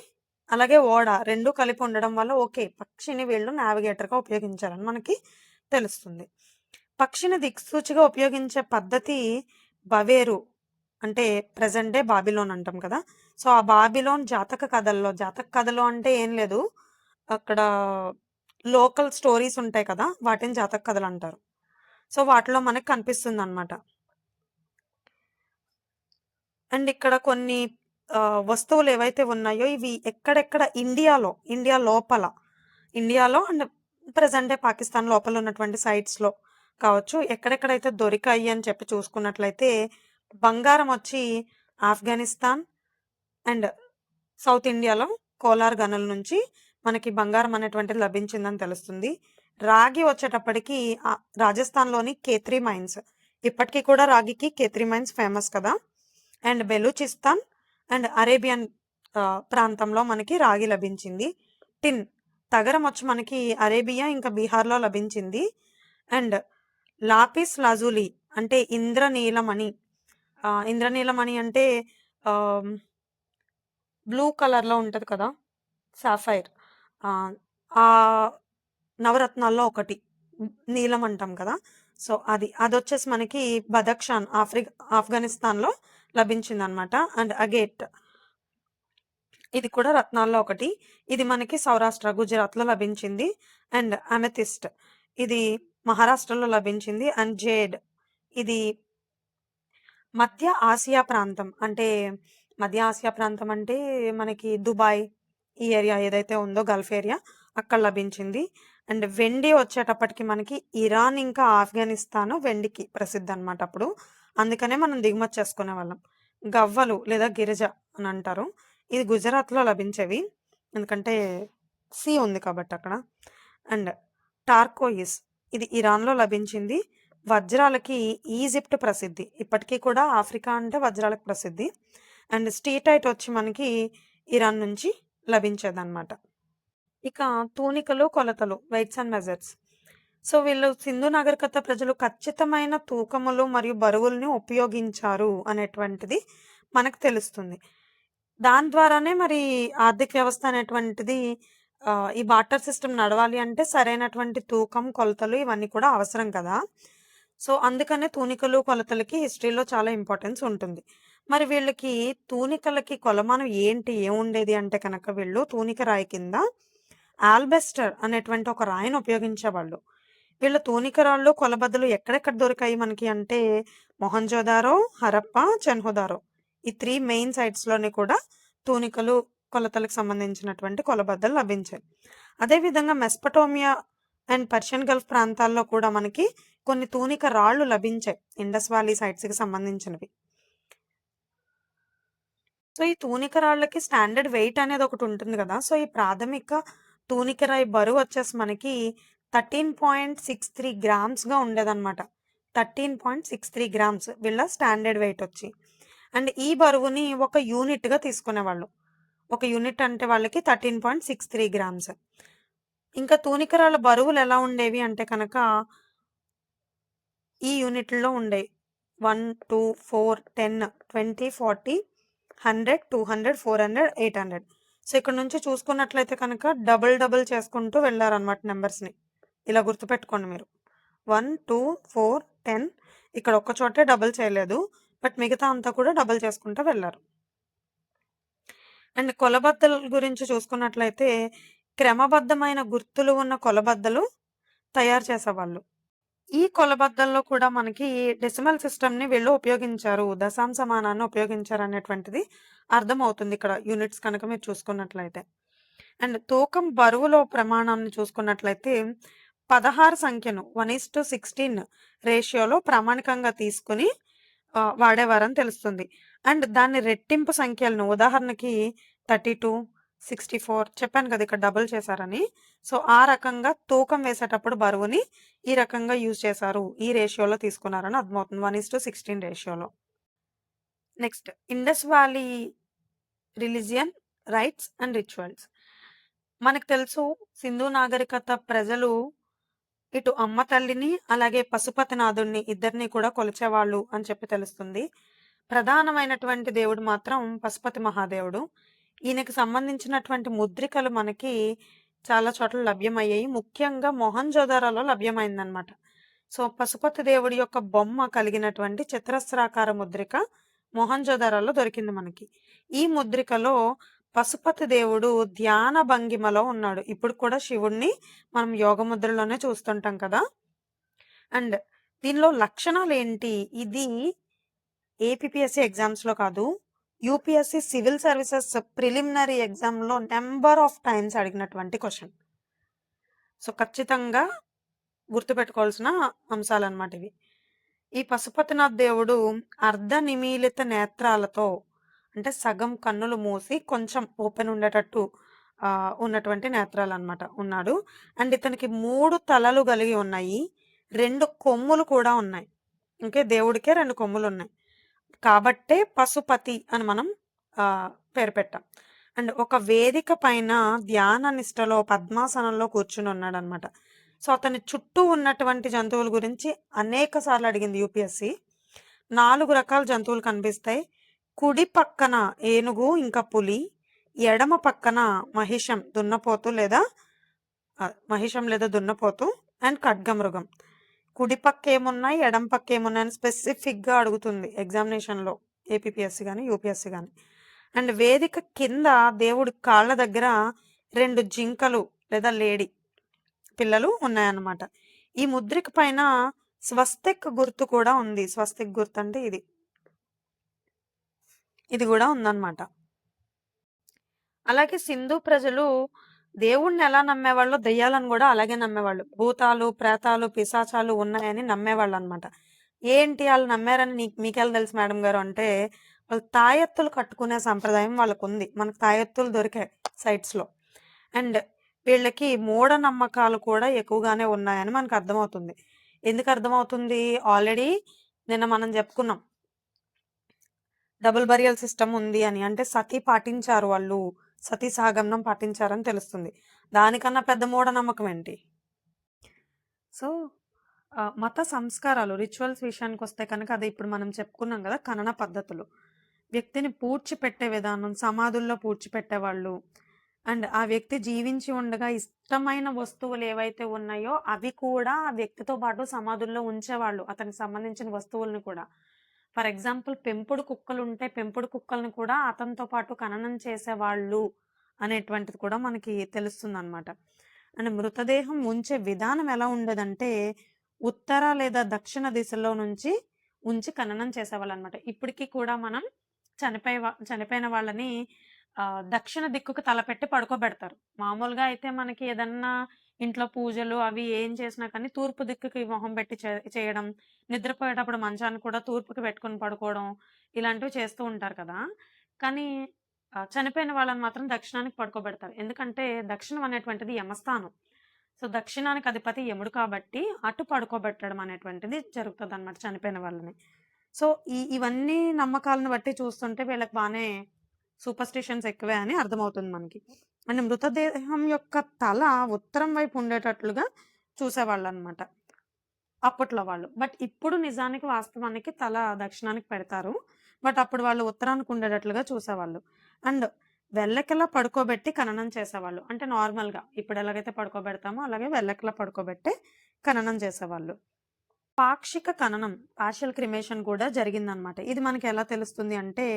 అలాగే ఓడ 2 కలిపి ఉండడం వల్ల ఓకే, పక్షిని వీళ్ళు నావిగేటర్గా ఉపయోగించారని మనకి తెలుస్తుంది. పక్షిని దిక్సూచిగా ఉపయోగించే పద్ధతి బవేరు అంటే ప్రజెంట్ డే బాబిలోన్ అంటాం కదా. సో ఆ బాబిలోన్ జాతక కథలు అంటే ఏం లేదు, అక్కడ లోకల్ స్టోరీస్ ఉంటాయి కదా, వాటిని జాతక కథలు అంటారు. సో వాటిలో మనకి కనిపిస్తుంది అనమాట. అండ్ ఇక్కడ కొన్ని వస్తువులు ఏవైతే ఉన్నాయో ఇవి ఎక్కడెక్కడ ఇండియా లోపల, ఇండియాలో అండ్ ప్రజెంట్ డే పాకిస్తాన్ లోపల ఉన్నటువంటి సైట్స్లో కావచ్చు, ఎక్కడెక్కడైతే దొరికాయి అని చెప్పి చూసుకున్నట్లయితే బంగారం వచ్చి ఆఫ్ఘనిస్తాన్ అండ్ సౌత్ ఇండియాలో కోలార్ గనుల నుంచి మనకి బంగారం అనేటువంటిది లభించిందని తెలుస్తుంది. రాగి వచ్చేటప్పటికి రాజస్థాన్లోని కేత్రి మైన్స్, ఇప్పటికీ కూడా రాగికి కేత్రి మైన్స్ ఫేమస్ కదా. అండ్ బెలూచిస్తాన్ అండ్ అరేబియన్ ప్రాంతంలో మనకి రాగి లభించింది. టిన్ తగరం వచ్చి మనకి అరేబియా ఇంకా బీహార్లో లభించింది. అండ్ లాపిస్ లాజులి అంటే ఇంద్రనీలమణి, ఇంద్రనీలమణి అంటే బ్లూ కలర్లో ఉంటుంది కదా, సాఫైర్, ఆ నవరత్నాల్లో ఒకటి నీలం అంటాం కదా. సో అది వచ్చేసి మనకి బదక్షాన్ ఆఫ్ఘనిస్తాన్లో లభించింది అనమాట. అండ్ అగేట్ ఇది కూడా రత్నాల్లో ఒకటి, ఇది మనకి సౌరాష్ట్ర గుజరాత్లో లభించింది. అండ్ అమెథిస్ట్ ఇది మహారాష్ట్రలో లభించింది. అండ్ జేడ్ ఇది మధ్య ఆసియా ప్రాంతం. అంటే మధ్య ఆసియా ప్రాంతం అంటే మనకి దుబాయ్ ఈ ఏరియా ఏదైతే ఉందో గల్ఫ్ ఏరియా అక్కడ లభించింది. అండ్ వెండి వచ్చేటప్పటికి మనకి ఇరాన్ ఇంకా ఆఫ్ఘనిస్తాన్ వెండికి ప్రసిద్ధి అనమాట అప్పుడు. అందుకనే మనం దిగుమతి చేసుకునేవాళ్ళం. గవ్వలు లేదా గిరిజ అని అంటారు. ఇది గుజరాత్‌లో లభించేవి. ఎందుకంటే సీ ఉంది కాబట్టి అక్కడ. అండ్ టార్కోయిస్ ఇది ఇరాన్‌లో లభించింది. వజ్రాలకి ఈజిప్ట్ ప్రసిద్ధి. ఇప్పటికీ కూడా ఆఫ్రికా అంటే వజ్రాలకు ప్రసిద్ధి. అండ్ స్టీటైట్ వచ్చి మనకి ఇరాన్ నుంచి లభించేదన్నమాట. ఇక తూనికలు, కొలతలు వెయిట్స్ అండ్ మెజర్స్. సో వీళ్ళు సింధు నాగరికత ప్రజలు ఖచ్చితమైన తూకములు మరియు బరువుల్ని ఉపయోగించారు అనేటువంటిది మనకు తెలుస్తుంది. దాని ద్వారానే మరి ఆర్థిక వ్యవస్థ అనేటువంటిది ఈ బార్టర్ సిస్టమ్ నడవాలి అంటే సరైనటువంటి తూకం, కొలతలు ఇవన్నీ కూడా అవసరం కదా! సో అందుకనే తూనికలు, కొలతలకి హిస్టరీలో చాలా ఇంపార్టెన్స్ ఉంటుంది. మరి వీళ్ళకి తూనికలకి కొలమానం ఏంటి? ఏముండేది అంటే కనుక వీళ్ళు తూనిక రాయి కింద ఆల్బెస్టర్ అనేటువంటి ఒక రాయిని ఉపయోగించేవాళ్ళు. వీళ్ళ తూనిక రాళ్ళు, కొలబద్దలు ఎక్కడెక్కడ దొరికాయి మనకి అంటే మొహంజోదారో, హరప్పా, చెన్హుదారో ఈ 3 మెయిన్ సైట్స్‌లోని కూడా తూనికలు, కొలతలకు సంబంధించినటువంటి కొలబద్దలు లభించాయి. అదేవిధంగా మెస్పటోమియా అండ్ పర్షియన్ గల్ఫ్ ప్రాంతాల్లో కూడా మనకి కొన్ని తూనిక రాళ్ళు లభించాయి. ఇండస్ వ్యాలీ సైట్స్‌కి సంబంధించినవి. సో, ఈ తూనిక రాళ్ళకి స్టాండర్డ్ వెయిట్ అనేది ఒకటి ఉంటుంది కదా! సో, ఈ ప్రాథమిక తూనిక రాయి బరువు వచ్చేసి మనకి 13.63 గ్రామ్స్‌గా ఉండేదన్నమాట. 13.63 గ్రామ్స్ వీళ్ళ స్టాండర్డ్ వెయిట్ వచ్చి. అండ్ ఈ బరువుని ఒక యూనిట్‌గా తీసుకునేవాళ్ళు. ఒక యూనిట్ అంటే వాళ్ళకి 13.63 గ్రామ్స్. ఇంకా తూనిక రాళ్ళ బరువులు ఎలా ఉండేవి అంటే కనుక ఈ యూనిట్‌ల్లో ఉండేవి. 1, 2, 4, 10, 20, 40, 100, 200, 400, 800. సో, ఇక్కడ నుంచి చూసుకున్నట్లయితే కనుక డబుల్ చేసుకుంటూ వెళ్లారన్నమాట నంబర్స్‌ని. ఇలా గుర్తుపెట్టుకోండి మీరు. 1, 2, 4, 10 ఇక్కడ ఒక్క చోటే డబుల్ చేయలేదు. బట్ మిగతా అంతా కూడా డబుల్ చేసుకుంటూ వెళ్లారు. అండ్ కొలబద్దల గురించి చూసుకున్నట్లయితే క్రమబద్ధమైన గుర్తులు ఉన్న కొలబద్దలు తయారు చేసేవాళ్ళు. ఈ కొలబద్దల్లో కూడా మనకి డెసిమల్ సిస్టమ్‌ని వీళ్ళు ఉపయోగించారు. దశాంశమానాన్ని ఉపయోగించారు అనేటువంటిది అర్థమవుతుంది ఇక్కడ యూనిట్స్ కనుక మీరు చూసుకున్నట్లయితే. అండ్ తూకం బరువులో ప్రమాణాన్ని చూసుకున్నట్లయితే 16 సంఖ్యను 1:16 రేషియోలో ప్రామాణికంగా తీసుకొని వాడేవారని తెలుస్తుంది. అండ్ దాన్ని రెట్టింపు సంఖ్యలను ఉదాహరణకి 32, 64 చెప్పాను కదా! ఇక్కడ డబుల్ చేశారని. సో, ఆ రకంగా తూకం వేసేటప్పుడు బరువుని ఈ రకంగా యూజ్ చేశారు. ఈ రేషియోలో తీసుకున్నారని అర్థమవుతుంది. 1:16 రేషియోలో. Next Indus valley religion, rights and rituals. మనకు తెలుసు సింధు నాగరికత ప్రజలు ఇటు అమ్మ తల్లిని, అలాగే పశుపతినాథుడిని ఇద్దరిని కూడా కొలిచేవాళ్ళు అని చెప్పి తెలుస్తుంది. ప్రధానమైనటువంటి దేవుడు మాత్రం పశుపతి మహాదేవుడు. ఈయనకి సంబంధించినటువంటి ముద్రికలు మనకి చాలా చోట్ల లభ్యమయ్యాయి. ముఖ్యంగా మొహంజోదారోలో లభ్యమైందనమాట. సో, పశుపతి దేవుడి యొక్క బొమ్మ కలిగినటువంటి చతురస్రాకార ముద్రిక మొహంజోదారోలో దొరికింది మనకి. ఈ ముద్రికలో పశుపతి దేవుడు ధ్యాన భంగిమలో ఉన్నాడు. ఇప్పుడు కూడా శివుడిని మనం యోగ ముద్రలోనే చూస్తుంటాం కదా! అండ్ దీనిలో లక్షణాలేంటి? ఇది ఏపీపీఎస్సీ ఎగ్జామ్స్‌లో కాదు. యూపీఎస్సీ సివిల్ సర్వీసెస్ ప్రిలిమినరీ ఎగ్జామ్‌లో నంబర్ ఆఫ్ టైమ్స్ అడిగినటువంటి క్వెషన్. సో, ఖచ్చితంగా గుర్తుపెట్టుకోవాల్సిన అంశాలన్నమాట ఇవి. ఈ పశుపతినాథ్ దేవుడు అర్ధనిమీలిత నేత్రాలతో అంటే సగం కన్నులు మూసి కొంచెం ఓపెన్ ఉండేటట్టు ఉన్నటువంటి నేత్రాలన్నమాట ఉన్నాడు. అండ్ ఇతనికి 3 తలలు కలిగి ఉన్నాయి. 2 కొమ్ములు కూడా ఉన్నాయి. ఓకే. దేవుడికే 2 కొమ్ములున్నాయి. కాబట్టే పశుపతి అని మనం పేరు పెట్టాం. అండ్ ఒక వేదిక పైన ధ్యాన నిష్టలో పద్మాసనంలో కూర్చుని ఉన్నాడనమాట. సో, అతని చుట్టూ ఉన్నటువంటి జంతువుల గురించి అనేక సార్లు అడిగింది యూపీఎస్సీ. 4 రకాల జంతువులు కనిపిస్తాయి. కుడి పక్కన ఏనుగు ఇంకా పులి, ఎడమ పక్కన మహిషం లేదా దున్నపోతు అండ్ ఖడ్గమృగం. కుడి పక్క ఏమున్నాయి, ఎడమ పక్క ఏమున్నాయని స్పెసిఫిక్‌గా అడుగుతుంది ఎగ్జామినేషన్‌లో ఏపీపీఎస్సీ గాని, యూపీఎస్సీ గాని. అండ్ వేదిక కింద దేవుడి కాళ్ళ దగ్గర 2 జింకలు లేదా లేడి పిల్లలు ఉన్నాయన్నమాట. ఈ ముద్రిక పైన స్వస్తిక్ గుర్తు కూడా ఉంది. స్వస్తిక్ గుర్తు అంటే ఇది కూడా ఉందన్నమాట. అలాగే సింధు ప్రజలు దేవుణ్ణి ఎలా నమ్మేవాళ్ళో దెయ్యాలను కూడా అలాగే నమ్మేవాళ్ళు. భూతాలు, ప్రేతాలు, పిశాచాలు ఉన్నాయని నమ్మేవాళ్ళు అనమాట. ఏంటి వాళ్ళు నమ్మారని మీకెలా తెలుసు మేడం గారు అంటే, వాళ్ళు తాయెత్తులు కట్టుకునే సంప్రదాయం వాళ్ళకుంది. మనకు తాయెత్తులు దొరికాయి సైట్స్‌లో. అండ్ వీళ్ళకి మూఢనమ్మకాలు కూడా ఎక్కువగానే ఉన్నాయని మనకు అర్థమవుతుంది. ఎందుకు అర్థమవుతుంది? ఆల్రెడీ నిన్న మనం చెప్పుకున్నాం. డబుల్ బరియల్ సిస్టమ్ ఉంది అని. అంటే సతీ పాటించారు వాళ్ళు. సతీ సహగమనం పాటించారని తెలుస్తుంది. దానికన్నా పెద్ద మూఢనమ్మకం ఏంటి? సో మత సంస్కారాలు, రిచువల్స్ విషయానికొస్తే కనుక అది ఇప్పుడు మనం చెప్పుకున్నాం కదా! ఖనన పద్ధతులు. వ్యక్తిని పూడ్చిపెట్టే విధానం, సమాధుల్లో పూడ్చిపెట్టేవాళ్ళు. అండ్ ఆ వ్యక్తి జీవించి ఉండగా ఇష్టమైన వస్తువులు ఏవైతే ఉన్నాయో అవి కూడా ఆ వ్యక్తితో పాటు సమాధుల్లో ఉంచేవాళ్ళు. అతనికి సంబంధించిన వస్తువుల్ని కూడా. ఫర్ ఎగ్జాంపుల్ పెంపుడు కుక్కలుంటే పెంపుడు కుక్కల్ని కూడా అతనితో పాటు ఖననం చేసేవాళ్ళు అనేటువంటిది కూడా మనకి తెలుస్తుందనమాట. అండ్ మృతదేహం ఉంచే విధానం ఎలా ఉండేదంటే ఉత్తర లేదా దక్షిణ దిశలో నుంచి ఉంచి ఖననం చేసేవాళ్ళనమాట. ఇప్పటికి కూడా మనం చనిపోయిన వాళ్ళని దక్షిణ దిక్కుకు తలపెట్టి పడుకోబెడతారు. మామూలుగా అయితే మనకి ఏదన్నా ఇంట్లో పూజలు అవి ఏం చేసినా కానీ తూర్పు దిక్కుకి మొహం పెట్టి చేయడం, నిద్రపోయేటప్పుడు మంచాన్ని కూడా తూర్పుకి పెట్టుకొని పడుకోవడం, ఇలాంటివి చేస్తూ ఉంటారు కదా! కానీ చనిపోయిన వాళ్ళని మాత్రం దక్షిణానికి పడుకోబెడతారు. ఎందుకంటే దక్షిణం అనేటువంటిది యమస్థానం. సో, దక్షిణానికి అధిపతి యముడు కాబట్టి అటు పడుకోబెట్టడం అనేటువంటిది జరుగుతదనమాట చనిపోయిన వాళ్ళని. సో, ఇవన్నీ నమ్మకాలను బట్టి చూస్తుంటే వీళ్ళకి బానే సూపర్‌స్టిషన్స్ ఎక్కువే అని అర్థమవుతుంది మనకి. అండ్ మృతదేహం యొక్క తల ఉత్తరం వైపు ఉండేటట్లుగా చూసేవాళ్ళనమాట అప్పట్లో వాళ్ళు. బట్ ఇప్పుడు నిజానికి వాస్తవానికి తల దక్షిణానికి పెడతారు. బట్ అప్పుడు వాళ్ళు ఉత్తరానికి ఉండేటట్లుగా చూసేవాళ్ళు. అండ్ వెల్లకిలా పడుకోబెట్టి ఖననం చేసేవాళ్ళు. అంటే నార్మల్‌గా ఇప్పుడు ఎలాగైతే పడుకోబెడతామో అలాగే వెల్లకిలా పడుకోబెట్టి ఖననం చేసేవాళ్ళు. పాక్షిక ఖననం, పార్షియల్ క్రిమేషన్ కూడా జరిగిందనమాట. ఇది మనకి ఎలా తెలుస్తుంది అంటే,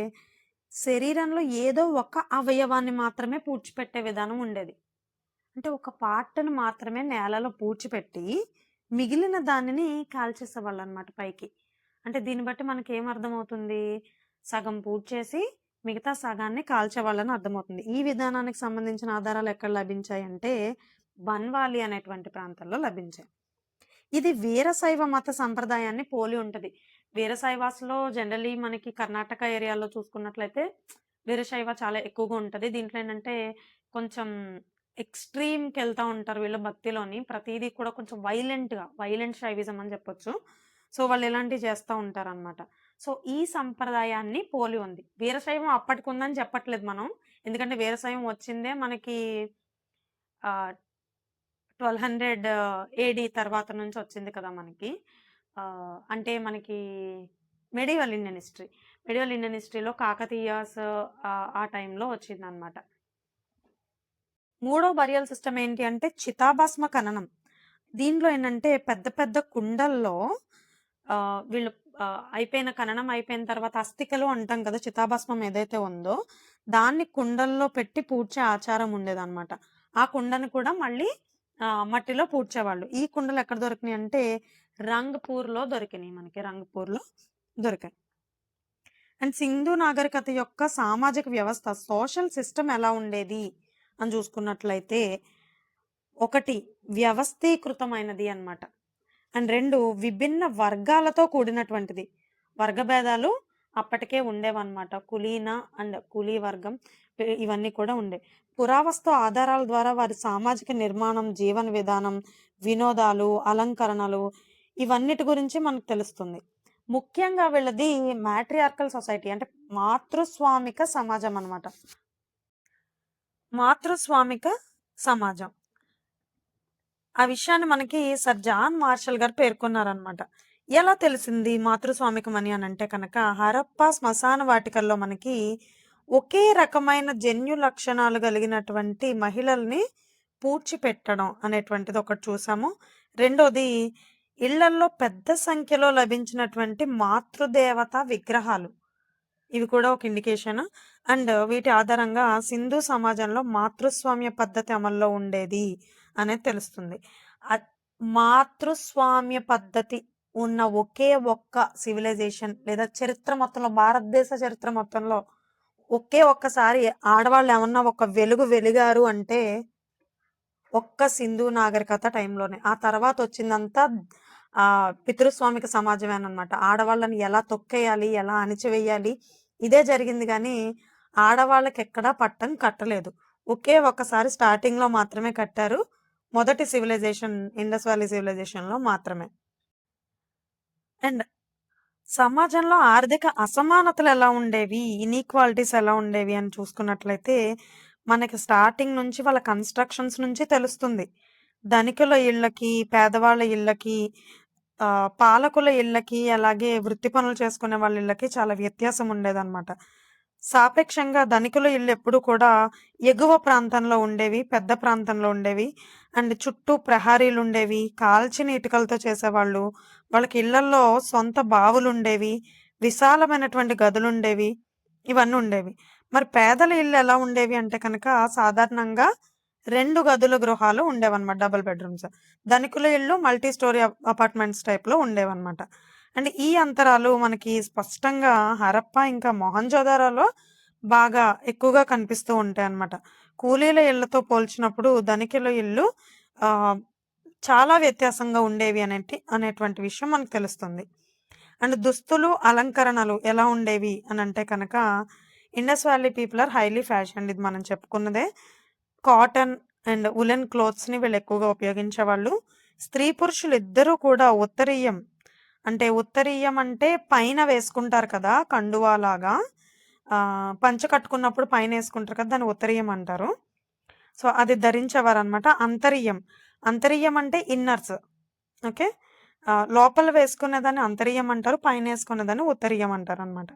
శరీరంలో ఏదో ఒక అవయవాన్ని మాత్రమే పూడ్చిపెట్టే విధానం ఉండేది. అంటే ఒక పార్ట్‌ని మాత్రమే నేలలో పూడ్చిపెట్టి, మిగిలిన దానిని కాల్చేసేవాళ్ళనమాట పైకి. అంటే దీన్ని బట్టి మనకేమర్థమవుతుంది? సగం పూడ్చేసి, మిగతా సగాన్ని కాల్చేవాళ్ళని అర్థమవుతుంది. ఈ విధానానికి సంబంధించిన ఆధారాలు ఎక్కడ లభించాయంటే, బన్వాలి అనేటువంటి ప్రాంతంలో లభించాయి. ఇది వీరశైవ మత సంప్రదాయాన్ని పోలి ఉంటది. వీరశైవాస్‌లో జనరల్లీ మనకి కర్ణాటక ఏరియాలో చూసుకున్నట్లయితే వీరశైవ చాలా ఎక్కువగా ఉంటది. దీంట్లో ఏంటంటే కొంచెం ఎక్స్‌ట్రీమ్‌కెళ్తా ఉంటారు వీళ్ళు భక్తిలోని. ప్రతీదీ కూడా కొంచెం వైలెంట్ శైవిజం అని చెప్పొచ్చు. సో, వాళ్ళు ఇలాంటివి చేస్తా ఉంటారనమాట. సో, ఈ సంప్రదాయాన్ని పోలి ఉంది. వీరశైవం అప్పటికుందని చెప్పట్లేదు మనం. ఎందుకంటే వీరశైవం వచ్చిందే మనకి ఆహ్ 1200 ఏడీ తర్వాత నుంచి వచ్చింది కదా మనకి. అంటే మనకి medieval Indian history. Medieval Indian హిస్టరీలో కాకతీయాస్ ఆ టైంలో వచ్చిందనమాట. మూడో బరియల్ సిస్టమ్ ఏంటి అంటే చితాభస్మ ఖననం. దీనిలో ఏంటంటే పెద్ద పెద్ద కుండల్లో వీళ్ళు అయిపోయిన ఖననం అయిపోయిన తర్వాత అస్థికలు అంటాం కదా! చితాభస్మం ఏదైతే ఉందో దాన్ని కుండల్లో పెట్టి పూడ్చే ఆచారం ఉండేదనమాట. ఆ కుండని కూడా మళ్ళీ మట్టిలో పూడ్చేవాళ్ళు. ఈ కుండలు ఎక్కడ దొరికినాయి అంటే రంగ్‌పూర్‌లో దొరికినాయి మనకి. రంగ్‌పూర్‌లో దొరికాయి. అండ్ సింధు నాగరికత యొక్క సామాజిక వ్యవస్థ, సోషల్ సిస్టమ్ ఎలా ఉండేది అని చూసుకున్నట్లయితే, 1 వ్యవస్థీకృతమైనది అన్నమాట. అండ్ 2 విభిన్న వర్గాలతో కూడినటువంటిది. వర్గ భేదాలు అప్పటికే ఉండేవన్నమాట. కులీన అండ్ కూలీ వర్గం ఇవన్నీ కూడా ఉండేవి. పురావస్తు ఆధారాల ద్వారా వారి సామాజిక నిర్మాణం, జీవన విధానం, వినోదాలు, అలంకరణలు ఇవన్నిటి గురించి మనకు తెలుస్తుంది. ముఖ్యంగా వీళ్ళది మ్యాట్రియార్కల్ సొసైటీ అంటే మాతృస్వామిక సమాజం అన్నమాట. మాతృస్వామిక సమాజం. ఆ విషయాన్ని మనకి సర్ జాన్ మార్షల్ గారు పేర్కొన్నారనమాట. ఎలా తెలిసింది మాతృస్వామికం అని అంటే కనుక హరప్పా శ్మశాన వాటికల్లో మనకి ఒకే రకమైన జన్యు లక్షణాలు కలిగినటువంటి మహిళల్ని పూడ్చిపెట్టడం అనేటువంటిది ఒకటి చూసాము. రెండోది ఇళ్లల్లో పెద్ద సంఖ్యలో లభించినటువంటి మాతృదేవత విగ్రహాలు. ఇవి కూడా ఒక ఇండికేషన్. అండ్ వీటి ఆధారంగా సింధు సమాజంలో మాతృస్వామ్య పద్ధతి అమల్లో ఉండేది అనేది తెలుస్తుంది. మాతృస్వామ్య పద్ధతి ఉన్న ఒకే ఒక్క సివిలైజేషన్ లేదా చరిత్ర మొత్తంలో, భారతదేశ చరిత్ర మొత్తంలో ఒకే ఒక్కసారి ఆడవాళ్ళు ఏమన్నా ఒక వెలుగు వెలిగారు అంటే ఒక్క సింధు నాగరికత టైంలోనే. ఆ తర్వాత వచ్చిందంతా పితృస్వామిక సమాజమేనమాట. ఆడవాళ్ళని ఎలా తొక్కేయాలి, ఎలా అణిచివేయాలి, ఇదే జరిగింది గానీ ఆడవాళ్ళకి ఎక్కడా పట్టం కట్టలేదు. ఒకే ఒక్కసారి స్టార్టింగ్‌లో మాత్రమే కట్టారు. మొదటి సివిలైజేషన్ ఇండస్ వ్యాలీ సివిలైజేషన్‌లో మాత్రమే. అండ్ సమాజంలో ఆర్థిక అసమానతలు ఎలా ఉండేవి, ఇనీక్వాలిటీస్ ఎలా ఉండేవి అని చూసుకున్నట్లయితే మనకి స్టార్టింగ్ నుంచి వాళ్ళ కన్‌స్ట్రక్షన్స్ నుంచి తెలుస్తుంది. ధనికుల ఇళ్ళకి, పేదవాళ్ళ ఇళ్ళకి, పాలకుల ఇళ్ళకి, అలాగే వృత్తి పనులు చేసుకునే వాళ్ళ ఇళ్ళకి చాలా వ్యత్యాసం ఉండేదన్నమాట. సాపేక్షంగా ధనికుల ఇళ్ళు ఎప్పుడూ కూడా ఎగువ ప్రాంతంలో ఉండేవి, పెద్ద ప్రాంతంలో ఉండేవి. అండ్ చుట్టూ ప్రహరీలుండేవి, కాల్చిన ఇటుకలతో చేసేవాళ్ళు. వాళ్ళకి ఇళ్లల్లో సొంత బావులుండేవి, విశాలమైనటువంటి గదులుండేవి, ఇవన్నీ ఉండేవి. మరి పేదల ఇళ్ళు ఎలా ఉండేవి అంటే కనుక సాధారణంగా 2 గదుల గృహాలు ఉండేవన్నమాట. Double bedrooms. ధనికుల ఇళ్ళు మల్టీ స్టోరీ అపార్ట్మెంట్స్ టైప్‌లో ఉండేవన్నమాట. అండ్ ఈ అంతరాలు మనకి స్పష్టంగా హరప్పా ఇంకా మొహంజోదారోలో బాగా ఎక్కువగా కనిపిస్తూ ఉంటాయన్నమాట. కూలీల ఇళ్ళతో పోల్చినప్పుడు ధనికుల ఇళ్ళు ఆహ్, చాలా వ్యత్యాసంగా ఉండేవి అనేటువంటి విషయం మనకు తెలుస్తుంది. అండ్ దుస్తులు, అలంకరణలు ఎలా ఉండేవి అనంటే కనుక Indus valley people are highly fashioned, ఇది మనం చెప్పుకున్నదే. కాటన్ అండ్ వులెన్ క్లోత్స్‌ని వీళ్ళు ఎక్కువగా ఉపయోగించేవాళ్ళు. స్త్రీ పురుషులిద్దరూ కూడా ఉత్తరీయం అంటే పైన వేసుకుంటారు కదా! కండువాలాగా. పంచ కట్టుకున్నప్పుడు పైనేసుకుంటారు కదా! దాన్ని ఉత్తరీయం అంటారు. సో, అది ధరించేవారనమాట. అంతరీయం అంటే ఇన్నర్స్. ఓకే. లోపల వేసుకునేదాన్ని అంతరీయం అంటారు. పైనేసుకునేదాన్ని ఉత్తరీయం అంటారనమాట.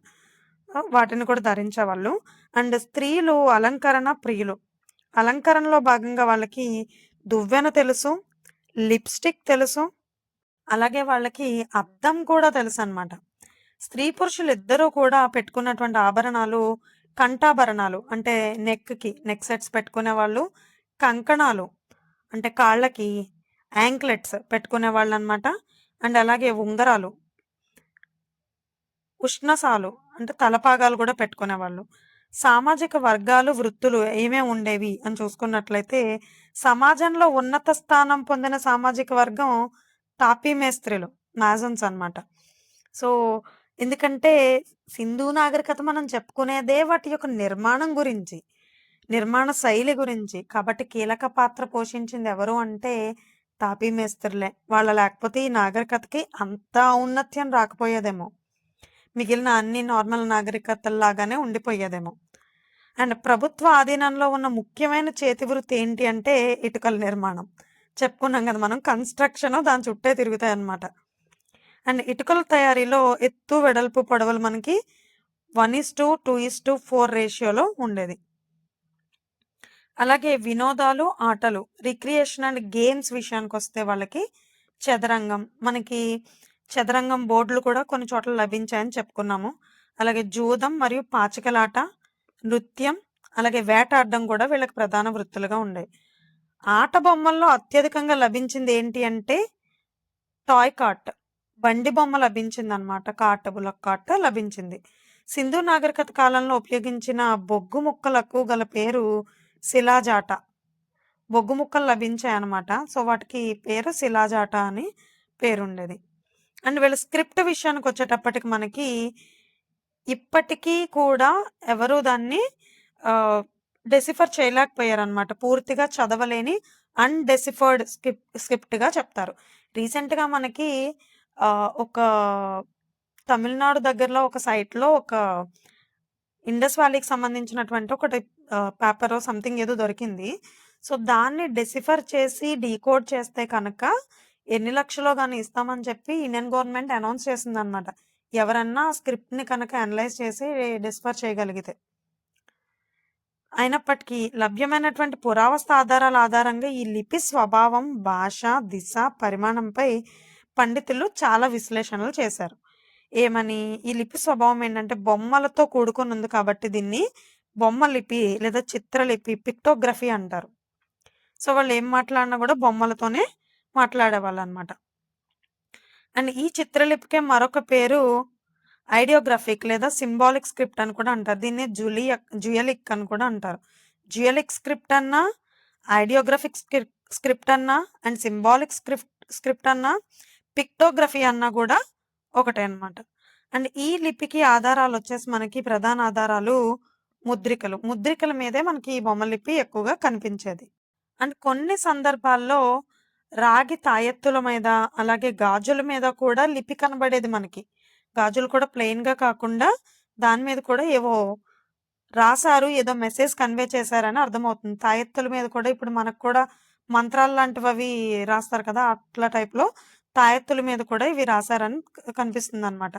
వాటిని కూడా ధరించేవాళ్ళు. అండ్ స్త్రీలు అలంకరణ ప్రియులు. అలంకరణలో భాగంగా వాళ్ళకి దువ్వెన తెలుసు, లిప్‌స్టిక్ తెలుసు, అలాగే వాళ్ళకి అద్దం కూడా తెలుసనమాట. స్త్రీ పురుషులిద్దరూ కూడా పెట్టుకున్నటువంటి ఆభరణాలు కంఠాభరణాలు. అంటే నెక్ సెట్స్ పెట్టుకునేవాళ్ళు. కంకణాలు అంటే కాళ్ళకి యాంక్లెట్స్ పెట్టుకునేవాళ్ళనమాట. అండ్ అలాగే ఉంగరాలు, ఉష్ణసాలు అంటే తలపాగాలు గూడా పెట్టుకునేవాళ్ళు. సామాజిక వర్గాలు, వృత్తులు ఏమేం ఉండేవి అని చూసుకున్నట్లయితే సమాజంలో ఉన్నత స్థానం పొందిన సామాజిక వర్గం తాపీ మేస్త్రీలు, మాసన్స్ అనమాట. సో, ఎందుకంటే సింధు నాగరికత మనం చెప్పుకునేదే వాటి యొక్క నిర్మాణం గురించి, నిర్మాణ శైలి గురించి. కాబట్టి కీలక పాత్ర పోషించింది ఎవరు అంటే తాపీ మేస్త్రులే. వాళ్ళు లేకపోతే ఈ నాగరికతకి అంత ఔన్నత్యం రాకపోయేదేమో. మిగిలిన అన్ని నార్మల్ నాగరికతల్లాగానే ఉండిపోయేదేమో. అండ్ ప్రభుత్వ ఆధీనంలో ఉన్న ముఖ్యమైన చేతి వృత్తి ఏంటి అంటే ఇటుకల నిర్మాణం. చెప్పుకున్నాం కదా మనం, కన్‌స్ట్రక్షను దాని చుట్టే తిరుగుతాయన్నమాట. అండ్ ఇటుకల తయారీలో ఎత్తు, వెడల్పు, పొడవులు మనకి 1:2:4 రేషియోలో ఉండేది. అలాగే వినోదాలు, ఆటలు, రిక్రియేషన్ అండ్ గేమ్స్ విషయానికొస్తే వాళ్ళకి మనకి చదరంగం బోర్డులు కూడా కొన్ని చోట్ల లభించాయని చెప్పుకున్నాము. అలాగే జూదం మరియు పాచికలాట, నృత్యం, అలాగే వేటాడడం కూడా వీళ్ళకి ప్రధాన వృత్తులుగా ఉండేవి. ఆట బొమ్మల్లో అత్యధికంగా లభించింది ఏంటి అంటే టాయ్ కార్ట్. బండి బొమ్మ లభించిందనమాట. బుల్లక్ కార్ట్ లభించింది. సింధు నాగరికత కాలంలో ఉపయోగించిన బొగ్గు ముక్కలకు గల పేరు శిలాజాట. బొగ్గు ముక్కలు లభించాయనమాట. సో, వాటికి పేరు శిలాజాట అని పేరుండేది. అండ్ వీళ్ళ స్క్రిప్ట్ విషయానికొచ్చేటప్పటికి మనకి ఇప్పటికీ కూడా ఎవరు దాన్ని డెసిఫర్ చేయలేకపోయారనమాట. పూర్తిగా చదవలేని అన్‌డెసిఫర్డ్ స్క్రిప్ట్‌గా చెప్తారు. రీసెంట్‌గా మనకి ఒక తమిళనాడు దగ్గరలో ఒక సైట్‌లో ఒక ఇండస్ వ్యాలీకి సంబంధించినటువంటి ఒకటి పేపరో సంథింగ్ ఏదో దొరికింది. సో, దాన్ని డెసిఫర్ చేసి డీకోడ్ చేస్తే కనుక ఎన్ని లక్షలో గాని ఇస్తామని చెప్పి ఇండియన్ గవర్నమెంట్ అనౌన్స్ చేసిందనమాట. ఎవరన్నా ఆ స్క్రిప్ట్‌ని కనుక అనలైజ్ చేసి డెసిఫర్ చేయగలిగితే. అయినప్పటికీ లభ్యమైనటువంటి పురావస్తు ఆధారాల ఆధారంగా ఈ లిపి స్వభావం, భాష, దిశ, పరిమాణంపై పండితులు చాలా విశ్లేషణలు చేశారు. ఏమని? ఈ లిపి స్వభావం ఏంటంటే బొమ్మలతో కూడుకొని ఉంది కాబట్టి దీన్ని బొమ్మ లిపి లేదా చిత్రలిపి, పిక్టోగ్రఫీ అంటారు. సో, వాళ్ళు ఏం మాట్లాడినా కూడా బొమ్మలతోనే మాట్లాడేవాళ్ళనమాట. అండ్ ఈ చిత్రలిపికే మరొక పేరు ఐడియోగ్రాఫిక్ లేదా సింబాలిక్ స్క్రిప్ట్ అని కూడా అంటారు. దీన్ని జ్యుయలిక్ అని కూడా అంటారు. జ్యుయలిక్ స్క్రిప్ట్ అన్నా, ఐడియోగ్రాఫిక్ స్క్రిప్ట్ అన్నా, అండ్ సింబాలిక్ స్క్రిప్ట్ అన్నా, పిక్టోగ్రఫీ అన్నా కూడా ఒకటే అన్నమాట. అండ్ ఈ లిపికి ఆధారాలొచ్చేసి మనకి ప్రధాన ఆధారాలు ముద్రికలు. ముద్రికల మీదే మనకి ఈ బొమ్మ లిపి ఎక్కువగా కనిపించేది. అండ్ కొన్ని సందర్భాల్లో రాగి తాయెత్తుల మీద, అలాగే గాజుల మీద కూడా లిపి కనబడేది మనకి. గాజులు కూడా ప్లెయిన్‌గా కాకుండా దాని మీద కూడా ఏవో రాసారు. ఏదో మెసేజ్ కన్వే చేశారని అర్థమవుతుంది. తాయెత్తుల మీద కూడా ఇప్పుడు మనకు కూడా మంత్రాలు లాంటివవి రాస్తారు కదా! అట్లా టైప్‌లో తాయెత్తుల మీద కూడా ఇవి రాసారని కనిపిస్తుందనమాట.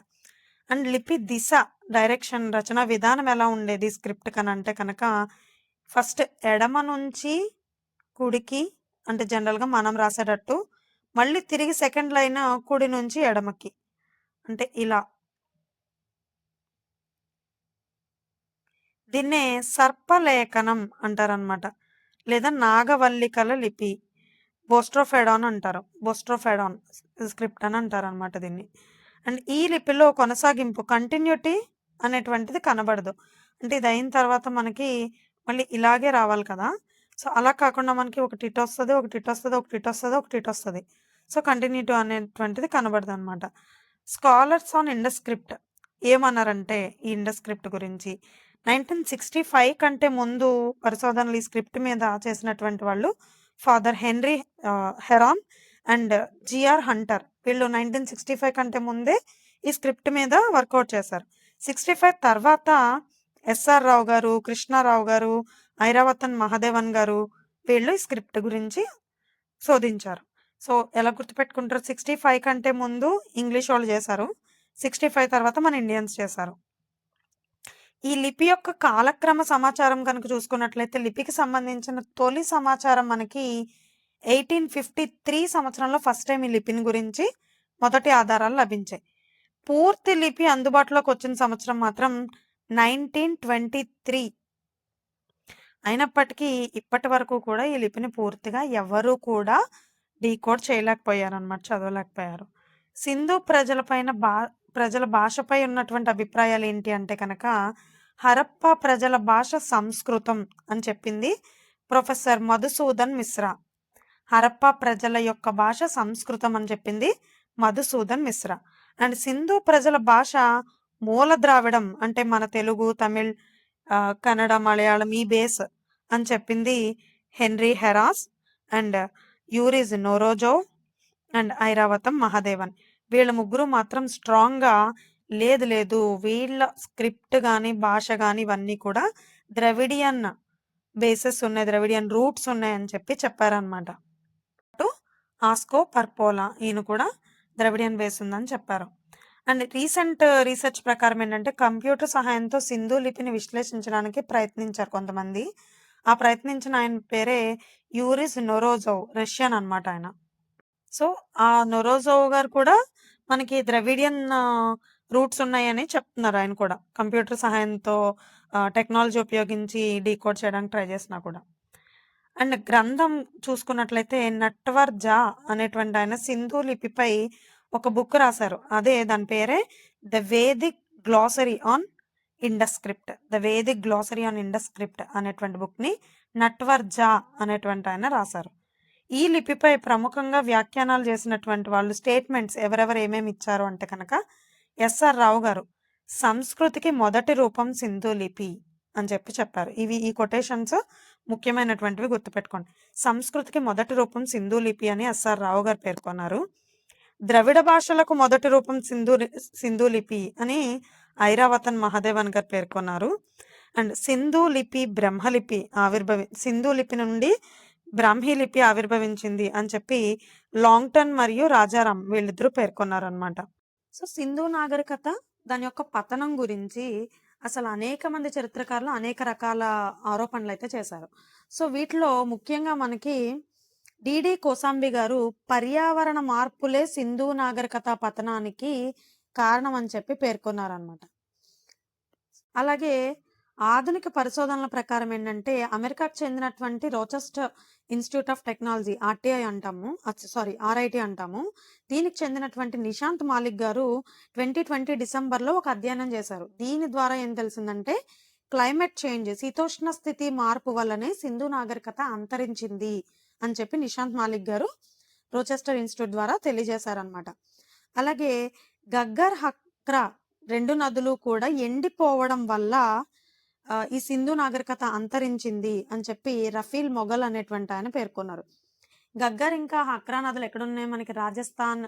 అండ్ లిపి దిశ, డైరెక్షన్, రచనా విధానం ఎలా ఉండేది స్క్రిప్ట్ కనంటే కనుక, ఫస్ట్ ఎడమ నుంచి కుడికి అంటే జనరల్‌గా మనం రాసేటట్టు, మళ్ళీ తిరిగి సెకండ్ లైన్ కుడి నుంచి ఎడమకి. అంటే ఇలా. దీన్నే సర్పలేఖనం అంటారనమాట. లేదా నాగవల్లికల లిపి. బోస్ట్రోఫెడాన్ అంటారు. బోస్ట్రోఫెడాన్ స్క్రిప్ట్ అని అంటారనమాట దీన్ని. అండ్ ఈ లిపిలో కొనసాగింపు కంటిన్యూటీ అనేటువంటిది కనబడదు. అంటే ఇది అయిన తర్వాత మనకి మళ్ళీ ఇలాగే రావాలి కదా! సో, అలా కాకుండా మనకి ఒకటి ఇటొస్తది, ఒకటి ఇటొస్తది, ఒకటి ఇటొస్తది, ఒకటి ఇటొస్తది. సో, కంటిన్యూటీ అనేటువంటిది కనబడదనమాట. స్కాలర్స్ ఆన్ ఇండస్ స్క్రిప్ట్ ఏమన్నారంటే ఈ ఇండస్ స్క్రిప్ట్ గురించి, 1965 కంటే ముందు పరిశోధనలు ఈ స్క్రిప్ట్ మీద చేసినటువంటి వాళ్ళు father henry heron and GR Hunter. వీళ్ళు 1965 కంటే ముందే ఈ స్క్రిప్ట్ మీద వర్కౌట్ చేశారు. 65 తర్వాత ఎస్ఆర్ రావు గారు, కృష్ణారావు గారు, ఐరావతన్ మహాదేవన్ గారు వీళ్ళు ఈ స్క్రిప్ట్ గురించి శోధించారు. సో, ఎలా గుర్తుపెట్టుకుంటారు? 65 కంటే ముందు ఇంగ్లీష్ వాళ్ళు చేశారు. 65 తర్వాత మన ఇండియన్స్ చేశారు. ఈ లిపి యొక్క కాలక్రమ సమాచారం కనుక చూసుకున్నట్లయితే లిపికి సంబంధించిన తొలి సమాచారం మనకి 1853 సంవత్సరంలో ఫస్ట్ టైం ఈ లిపిని గురించి మొదటి ఆధారాలు లభించాయి. పూర్తి లిపి అందుబాటులోకి వచ్చిన సంవత్సరం మాత్రం 1923. అయినప్పటికీ ఇప్పటి వరకు కూడా ఈ లిపిని పూర్తిగా ఎవరు కూడా డీకోడ్ చేయలేకపోయారనమాట. చదవలేకపోయారు. సింధు ప్రజల భాషపై ఉన్నటువంటి అభిప్రాయాలు ఏంటి అంటే కనుక, హరప్పా ప్రజల భాష సంస్కృతం అని చెప్పింది ప్రొఫెసర్ మధుసూదన్ మిశ్రా. హరప్పా ప్రజల యొక్క భాష సంస్కృతం అని చెప్పింది మధుసూదన్ మిశ్రా. అండ్ సింధు ప్రజల భాష మూల ద్రావిడం అంటే మన తెలుగు, తమిళ్, కన్నడ, మలయాళం ఈ బేస్ అని చెప్పింది Henry Heras and Yuri Knorozov and Iravatham Mahadevan. వీళ్ళ ముగ్గురు మాత్రం స్ట్రాంగ్‌గా లేదు వీళ్ళ స్క్రిప్ట్ గాని, భాష గాని ఇవన్నీ కూడా ద్రవిడియన్ బేసెస్ ఉన్నాయి. ద్రవిడియన్ రూట్స్ ఉన్నాయని చెప్పారనమాట. ఆస్కో పర్పోలా ఈయన కూడా ద్రవిడియన్ బేస్ ఉందని చెప్పారు. అండ్ రీసెంట్ రీసెర్చ్ ప్రకారం ఏంటంటే కంప్యూటర్ సహాయంతో సింధు లిపిని విశ్లేషించడానికి ప్రయత్నించారు కొంతమంది. ఆ ప్రయత్నించిన ఆయన పేరే యూరిస్ నొరోజోవ్, రష్యన్ అనమాట ఆయన. సో, ఆ నొరోజోవ్ గారు కూడా మనకి ద్రవిడియన్ రూట్స్ ఉన్నాయని చెప్తున్నారు ఆయన కూడా. కంప్యూటర్ సహాయంతో టెక్నాలజీ ఉపయోగించి డీకోడ్ చేయడానికి ట్రై చేసినా కూడా. అండ్ గ్రంథం చూసుకున్నట్లయితే నట్వర్ జా అనేటువంటి ఆయన సింధు లిపిపై ఒక బుక్ రాశారు. దాని పేరే the Vedic glossary on Indus script. The Vedic glossary on Indus script అనేటువంటి బుక్‌ని నట్వర్ జా అనేటువంటి ఆయన రాశారు. ఈ లిపిపై ప్రముఖంగా వ్యాఖ్యానాలు చేసినటువంటి వాళ్ళు స్టేట్మెంట్స్ ఎవరెవరు ఏమేమి ఇచ్చారు అంటే కనుక, ఎస్ఆర్ రావు గారు సంస్కృతికి మొదటి రూపం సింధు లిపి అని చెప్పారు. ఈ కొటేషన్స్ ముఖ్యమైనటువంటివి గుర్తుపెట్టుకోండి. సంస్కృతికి మొదటి రూపం సింధు లిపి అని ఎస్ఆర్ రావు గారు పేర్కొన్నారు. ద్రవిడ భాషలకు మొదటి రూపం సింధు లిపి అని ఐరావతన్ మహాదేవన్ గారు పేర్కొన్నారు. అండ్ సింధు లిపి బ్రహ్మలిపి సింధు లిపి నుండి బ్రాహ్మీ లిపి ఆవిర్భవించింది అని చెప్పి లాంగ్టన్ మరియు రాజారాం వీళ్ళిద్దరూ పేర్కొన్నారనమాట. సో, సింధు నాగరికత దాని యొక్క పతనం గురించి అసలు అనేక మంది చరిత్రకారులు అనేక రకాల ఆరోపణలైతే చేశారు. సో, వీటిలో ముఖ్యంగా మనకి డిడి కోసాంబి గారు పర్యావరణ మార్పులే సింధు నాగరికత పతనానికి కారణం అని చెప్పి పేర్కొన్నారనమాట. అలాగే ఆధునిక పరిశోధనల ప్రకారం ఏంటంటే అమెరికాకు చెందినటువంటి Rochester institute of technology RTI అంటాము, సారీ ఆర్ఐటి అంటాము. దీనికి చెందినటువంటి నిశాంత్ మాలిక్ గారు 2020 డిసెంబర్లో ఒక అధ్యయనం చేశారు. దీని ద్వారా ఏం తెలిసిందంటే క్లైమేట్ చేంజ్, శీతోష్ణ స్థితి మార్పు వల్లనే సింధు నాగరికత అంతరించింది అని చెప్పి నిశాంత్ మాలిక్ గారు రోచెస్టర్ ఇన్స్టిట్యూట్ ద్వారా తెలియజేశారనమాట. అలాగే గగ్గర్ హక్రా 2 నదులు కూడా ఎండిపోవడం వల్ల ఈ సింధు నాగరికత అంతరించింది అని చెప్పి రఫీల్ మొఘల్ అనేటువంటి ఆయన పేర్కొన్నారు. గగ్గర్ ఇంకా హక్రా నదులు ఎక్కడున్నాయి? మనకి రాజస్థాన్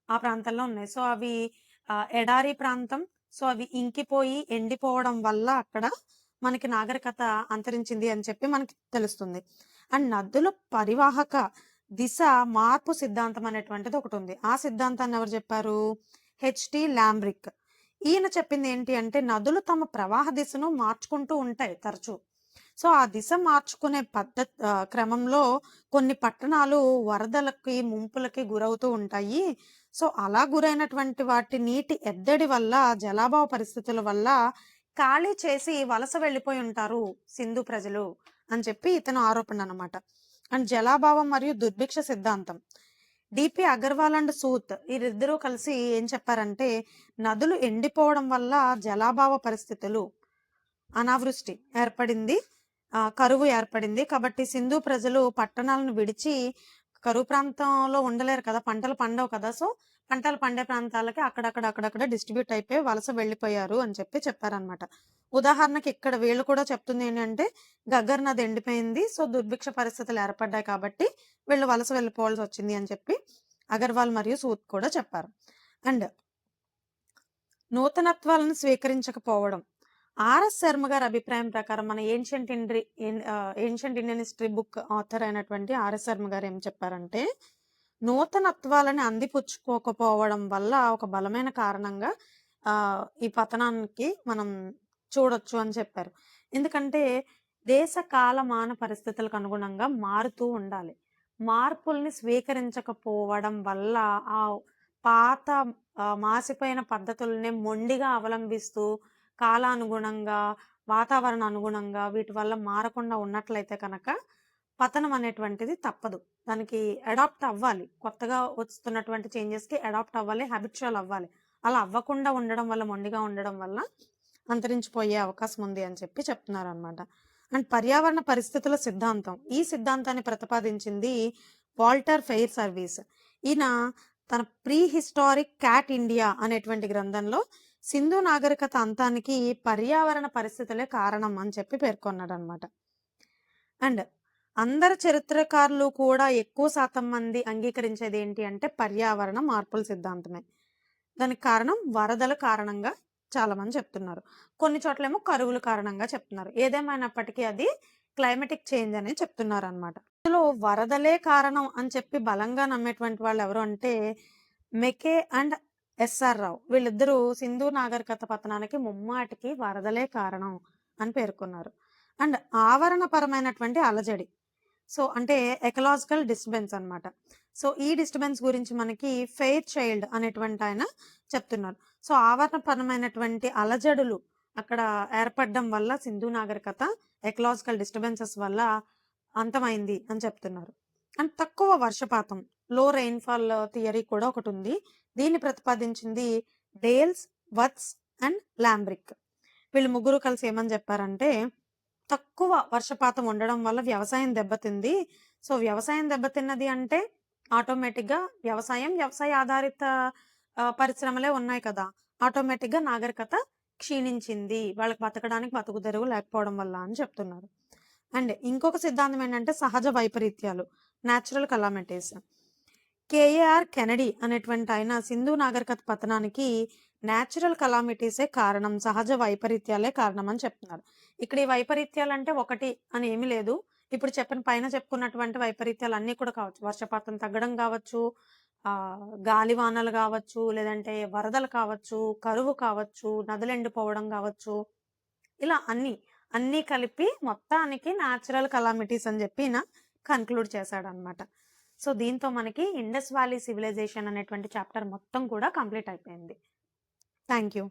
ఆ ప్రాంతాల్లో ఉన్నాయి. సో అవి ఎడారి ప్రాంతం. సో అవి ఇంకిపోయి ఎండిపోవడం వల్ల అక్కడ మనకి నాగరికత అంతరించింది అని చెప్పి మనకి తెలుస్తుంది. అండ్ నదుల పరివాహక దిశ మార్పు సిద్ధాంతం అనేటువంటిది ఒకటి ఉంది. ఆ సిద్ధాంతాన్ని ఎవరు చెప్పారు? హెచ్టి లాంబ్రిక్. ఈయన చెప్పింది ఏంటి అంటే నదులు తమ ప్రవాహ దిశను మార్చుకుంటూ ఉంటాయి తరచూ. సో ఆ దిశ మార్చుకునే క్రమంలో కొన్ని పట్టణాలు వరదలకి ముంపులకి గురవుతూ ఉంటాయి. సో అలా గురైనటువంటి వాటి నీటి ఎద్దడి వల్ల, జలాభావ పరిస్థితుల వల్ల ఖాళీ చేసి వలస వెళ్ళిపోయి ఉంటారు సింధు ప్రజలు అని చెప్పి ఇతను ఆరోపణ అనమాట. అండ్ జలాభావం మరియు దుర్భిక్ష సిద్ధాంతం. డిపి అగర్వాల్ అండ్ సూత్ వీరిద్దరూ కలిసి ఏం చెప్పారంటే నదులు ఎండిపోవడం వల్ల జలాభావ పరిస్థితులు, అనావృష్టి ఏర్పడింది, కరువు ఏర్పడింది. కాబట్టి సింధు ప్రజలు పట్టణాలను విడిచి కరువు ప్రాంతంలో ఉండలేరు కదా, పంటలు పండవు కదా. సో పంటలు పండే ప్రాంతాలకి అక్కడక్కడ డిస్ట్రిబ్యూట్ అయిపోయి వలస వెళ్ళిపోయారు అని చెప్పి చెప్పారనమాట. ఉదాహరణకి ఇక్కడ వీళ్ళు కూడా చెప్తుంది ఏంటంటే గగ్గర్ నది ఎండిపోయింది, సో దుర్భిక్ష పరిస్థితులు ఏర్పడ్డాయి కాబట్టి వీళ్ళు వలస వెళ్ళిపోవాల్సి వచ్చింది అని చెప్పి అగర్వాల్ మరియు సూద్ కూడా చెప్పారు. అండ్ నూతనత్వాలను స్వీకరించకపోవడం. ఆర్ఎస్ శర్మ గారి అభిప్రాయం ప్రకారం మన ancient Indian history book author అయినటువంటి ఆర్ఎస్ శర్మ గారు ఏం చెప్పారంటే నూతనత్వాలని అందిపుచ్చుకోకపోవడం వల్ల ఒక బలమైన కారణంగా ఈ పతనానికి మనం చూడొచ్చు అని చెప్పారు. ఎందుకంటే దేశ కాలమాన పరిస్థితులకు అనుగుణంగా మారుతూ ఉండాలి. మార్పుల్ని స్వీకరించకపోవడం వల్ల ఆ పాత మాసిపోయిన పద్ధతుల్ని మొండిగా అవలంబిస్తూ కాలానుగుణంగా, వాతావరణ అనుగుణంగా వీటి వల్ల మారకుండా ఉన్నట్లయితే కనుక పతనం అనేటువంటిది తప్పదు. దానికి అడాప్ట్ అవ్వాలి. కొత్తగా వస్తున్నటువంటి చేంజెస్కి అడాప్ట్ అవ్వాలి, హ్యాబిచువల్ అవ్వాలి. అలా అవ్వకుండా ఉండడం వల్ల, మొండిగా ఉండడం వల్ల అంతరించిపోయే అవకాశం ఉంది అని చెప్పి చెప్తున్నారు అనమాట. అండ్ పర్యావరణ పరిస్థితుల సిద్ధాంతం. ఈ సిద్ధాంతాన్ని ప్రతిపాదించింది వాల్టర్ ఫెయిర్ సర్వీస్. ఈయన తన ప్రీ హిస్టారిక్ క్యాట్ ఇండియా అనేటువంటి గ్రంథంలో సింధు నాగరికత అంతానికి పర్యావరణ పరిస్థితులే కారణం అని చెప్పి పేర్కొన్నాడు అనమాట. అండ్ అందరు చరిత్రకారులు కూడా ఎక్కువ శాతం మంది అంగీకరించేది ఏంటి అంటే పర్యావరణ మార్పుల సిద్ధాంతమే. దానికి కారణం వరదల కారణంగా చాలా మంది చెప్తున్నారు. కొన్ని చోట్లేమో కరువుల కారణంగా చెప్తున్నారు. ఏదేమైనప్పటికీ అది క్లైమేటిక్ చేంజ్ అని చెప్తున్నారు అనమాట. ఇందులో వరదలే కారణం అని చెప్పి బలంగా నమ్మేటువంటి వాళ్ళు ఎవరు అంటే మెకే అండ్ ఎస్ఆర్ రావు. వీళ్ళిద్దరూ సింధు నాగరికత పతనానికి ముమ్మాటికి వరదలే కారణం అని పేర్కొన్నారు. అండ్ ఆవరణపరమైనటువంటి అలజడి. సో అంటే ఎకలాజికల్ డిస్టర్బెన్స్ అనమాట. సో ఈ డిస్టర్బెన్స్ గురించి మనకి ఫెయిర్ చైల్డ్ అనేటువంటి ఆయన చెప్తున్నారు. సో ఆవరణపరమైనటువంటి అలజడులు అక్కడ ఏర్పడడం వల్ల సింధు నాగరికత ఎకలాజికల్ డిస్టర్బెన్సెస్ వల్ల అంతమైంది అని చెప్తున్నారు. అండ్ తక్కువ వర్షపాతం, లో రెయిన్ఫాల్ థియరీ కూడా ఒకటి ఉంది. దీన్ని ప్రతిపాదించింది డేల్స్, వత్స్ అండ్ లాంబ్రిక్. వీళ్ళు ముగ్గురు కలిసి ఏమని చెప్పారంటే తక్కువ వర్షపాతం ఉండడం వల్ల వ్యవసాయం దెబ్బతింది. సో వ్యవసాయం దెబ్బతిన్నది అంటే ఆటోమేటిక్గా వ్యవసాయ ఆధారిత పరిశ్రమలే ఉన్నాయి కదా, ఆటోమేటిక్గా నాగరికత క్షీణించింది, వాళ్ళకి బతకడానికి బతుకు తెరువు లేకపోవడం వల్ల అని చెప్తున్నారు. అండ్ ఇంకొక సిద్ధాంతం ఏంటంటే సహజ వైపరీత్యాలు, న్యాచురల్ కలామిటీస్. కేఏఆర్ కెనడీ అనేటువంటి ఆయన సింధు నాగరికత పతనానికి న్యాచురల్ కలామిటీసే కారణం, సహజ వైపరీత్యాలే కారణం అని చెప్తున్నారు. ఇక్కడ ఈ వైపరీత్యాలు అంటే ఒకటి అని ఏమీ లేదు. ఇప్పుడు పైన చెప్పుకున్నటువంటి వైపరీత్యాలు అన్నీ కూడా కావచ్చు. వర్షపాతం తగ్గడం కావచ్చు, గాలివానలు కావచ్చు, లేదంటే వరదలు కావచ్చు, కరువు కావచ్చు, నదులు ఎండిపోవడం కావచ్చు, ఇలా అన్నీ కలిపి మొత్తానికి న్యాచురల్ కలామిటీస్ అని చెప్పి ఈయన కన్క్లూడ్ చేశాడు అనమాట. సో దీంతో మనకి ఇండస్ వ్యాలీ సివిలైజేషన్ అనేటువంటి చాప్టర్ మొత్తం కూడా కంప్లీట్ అయిపోయింది. Thank you.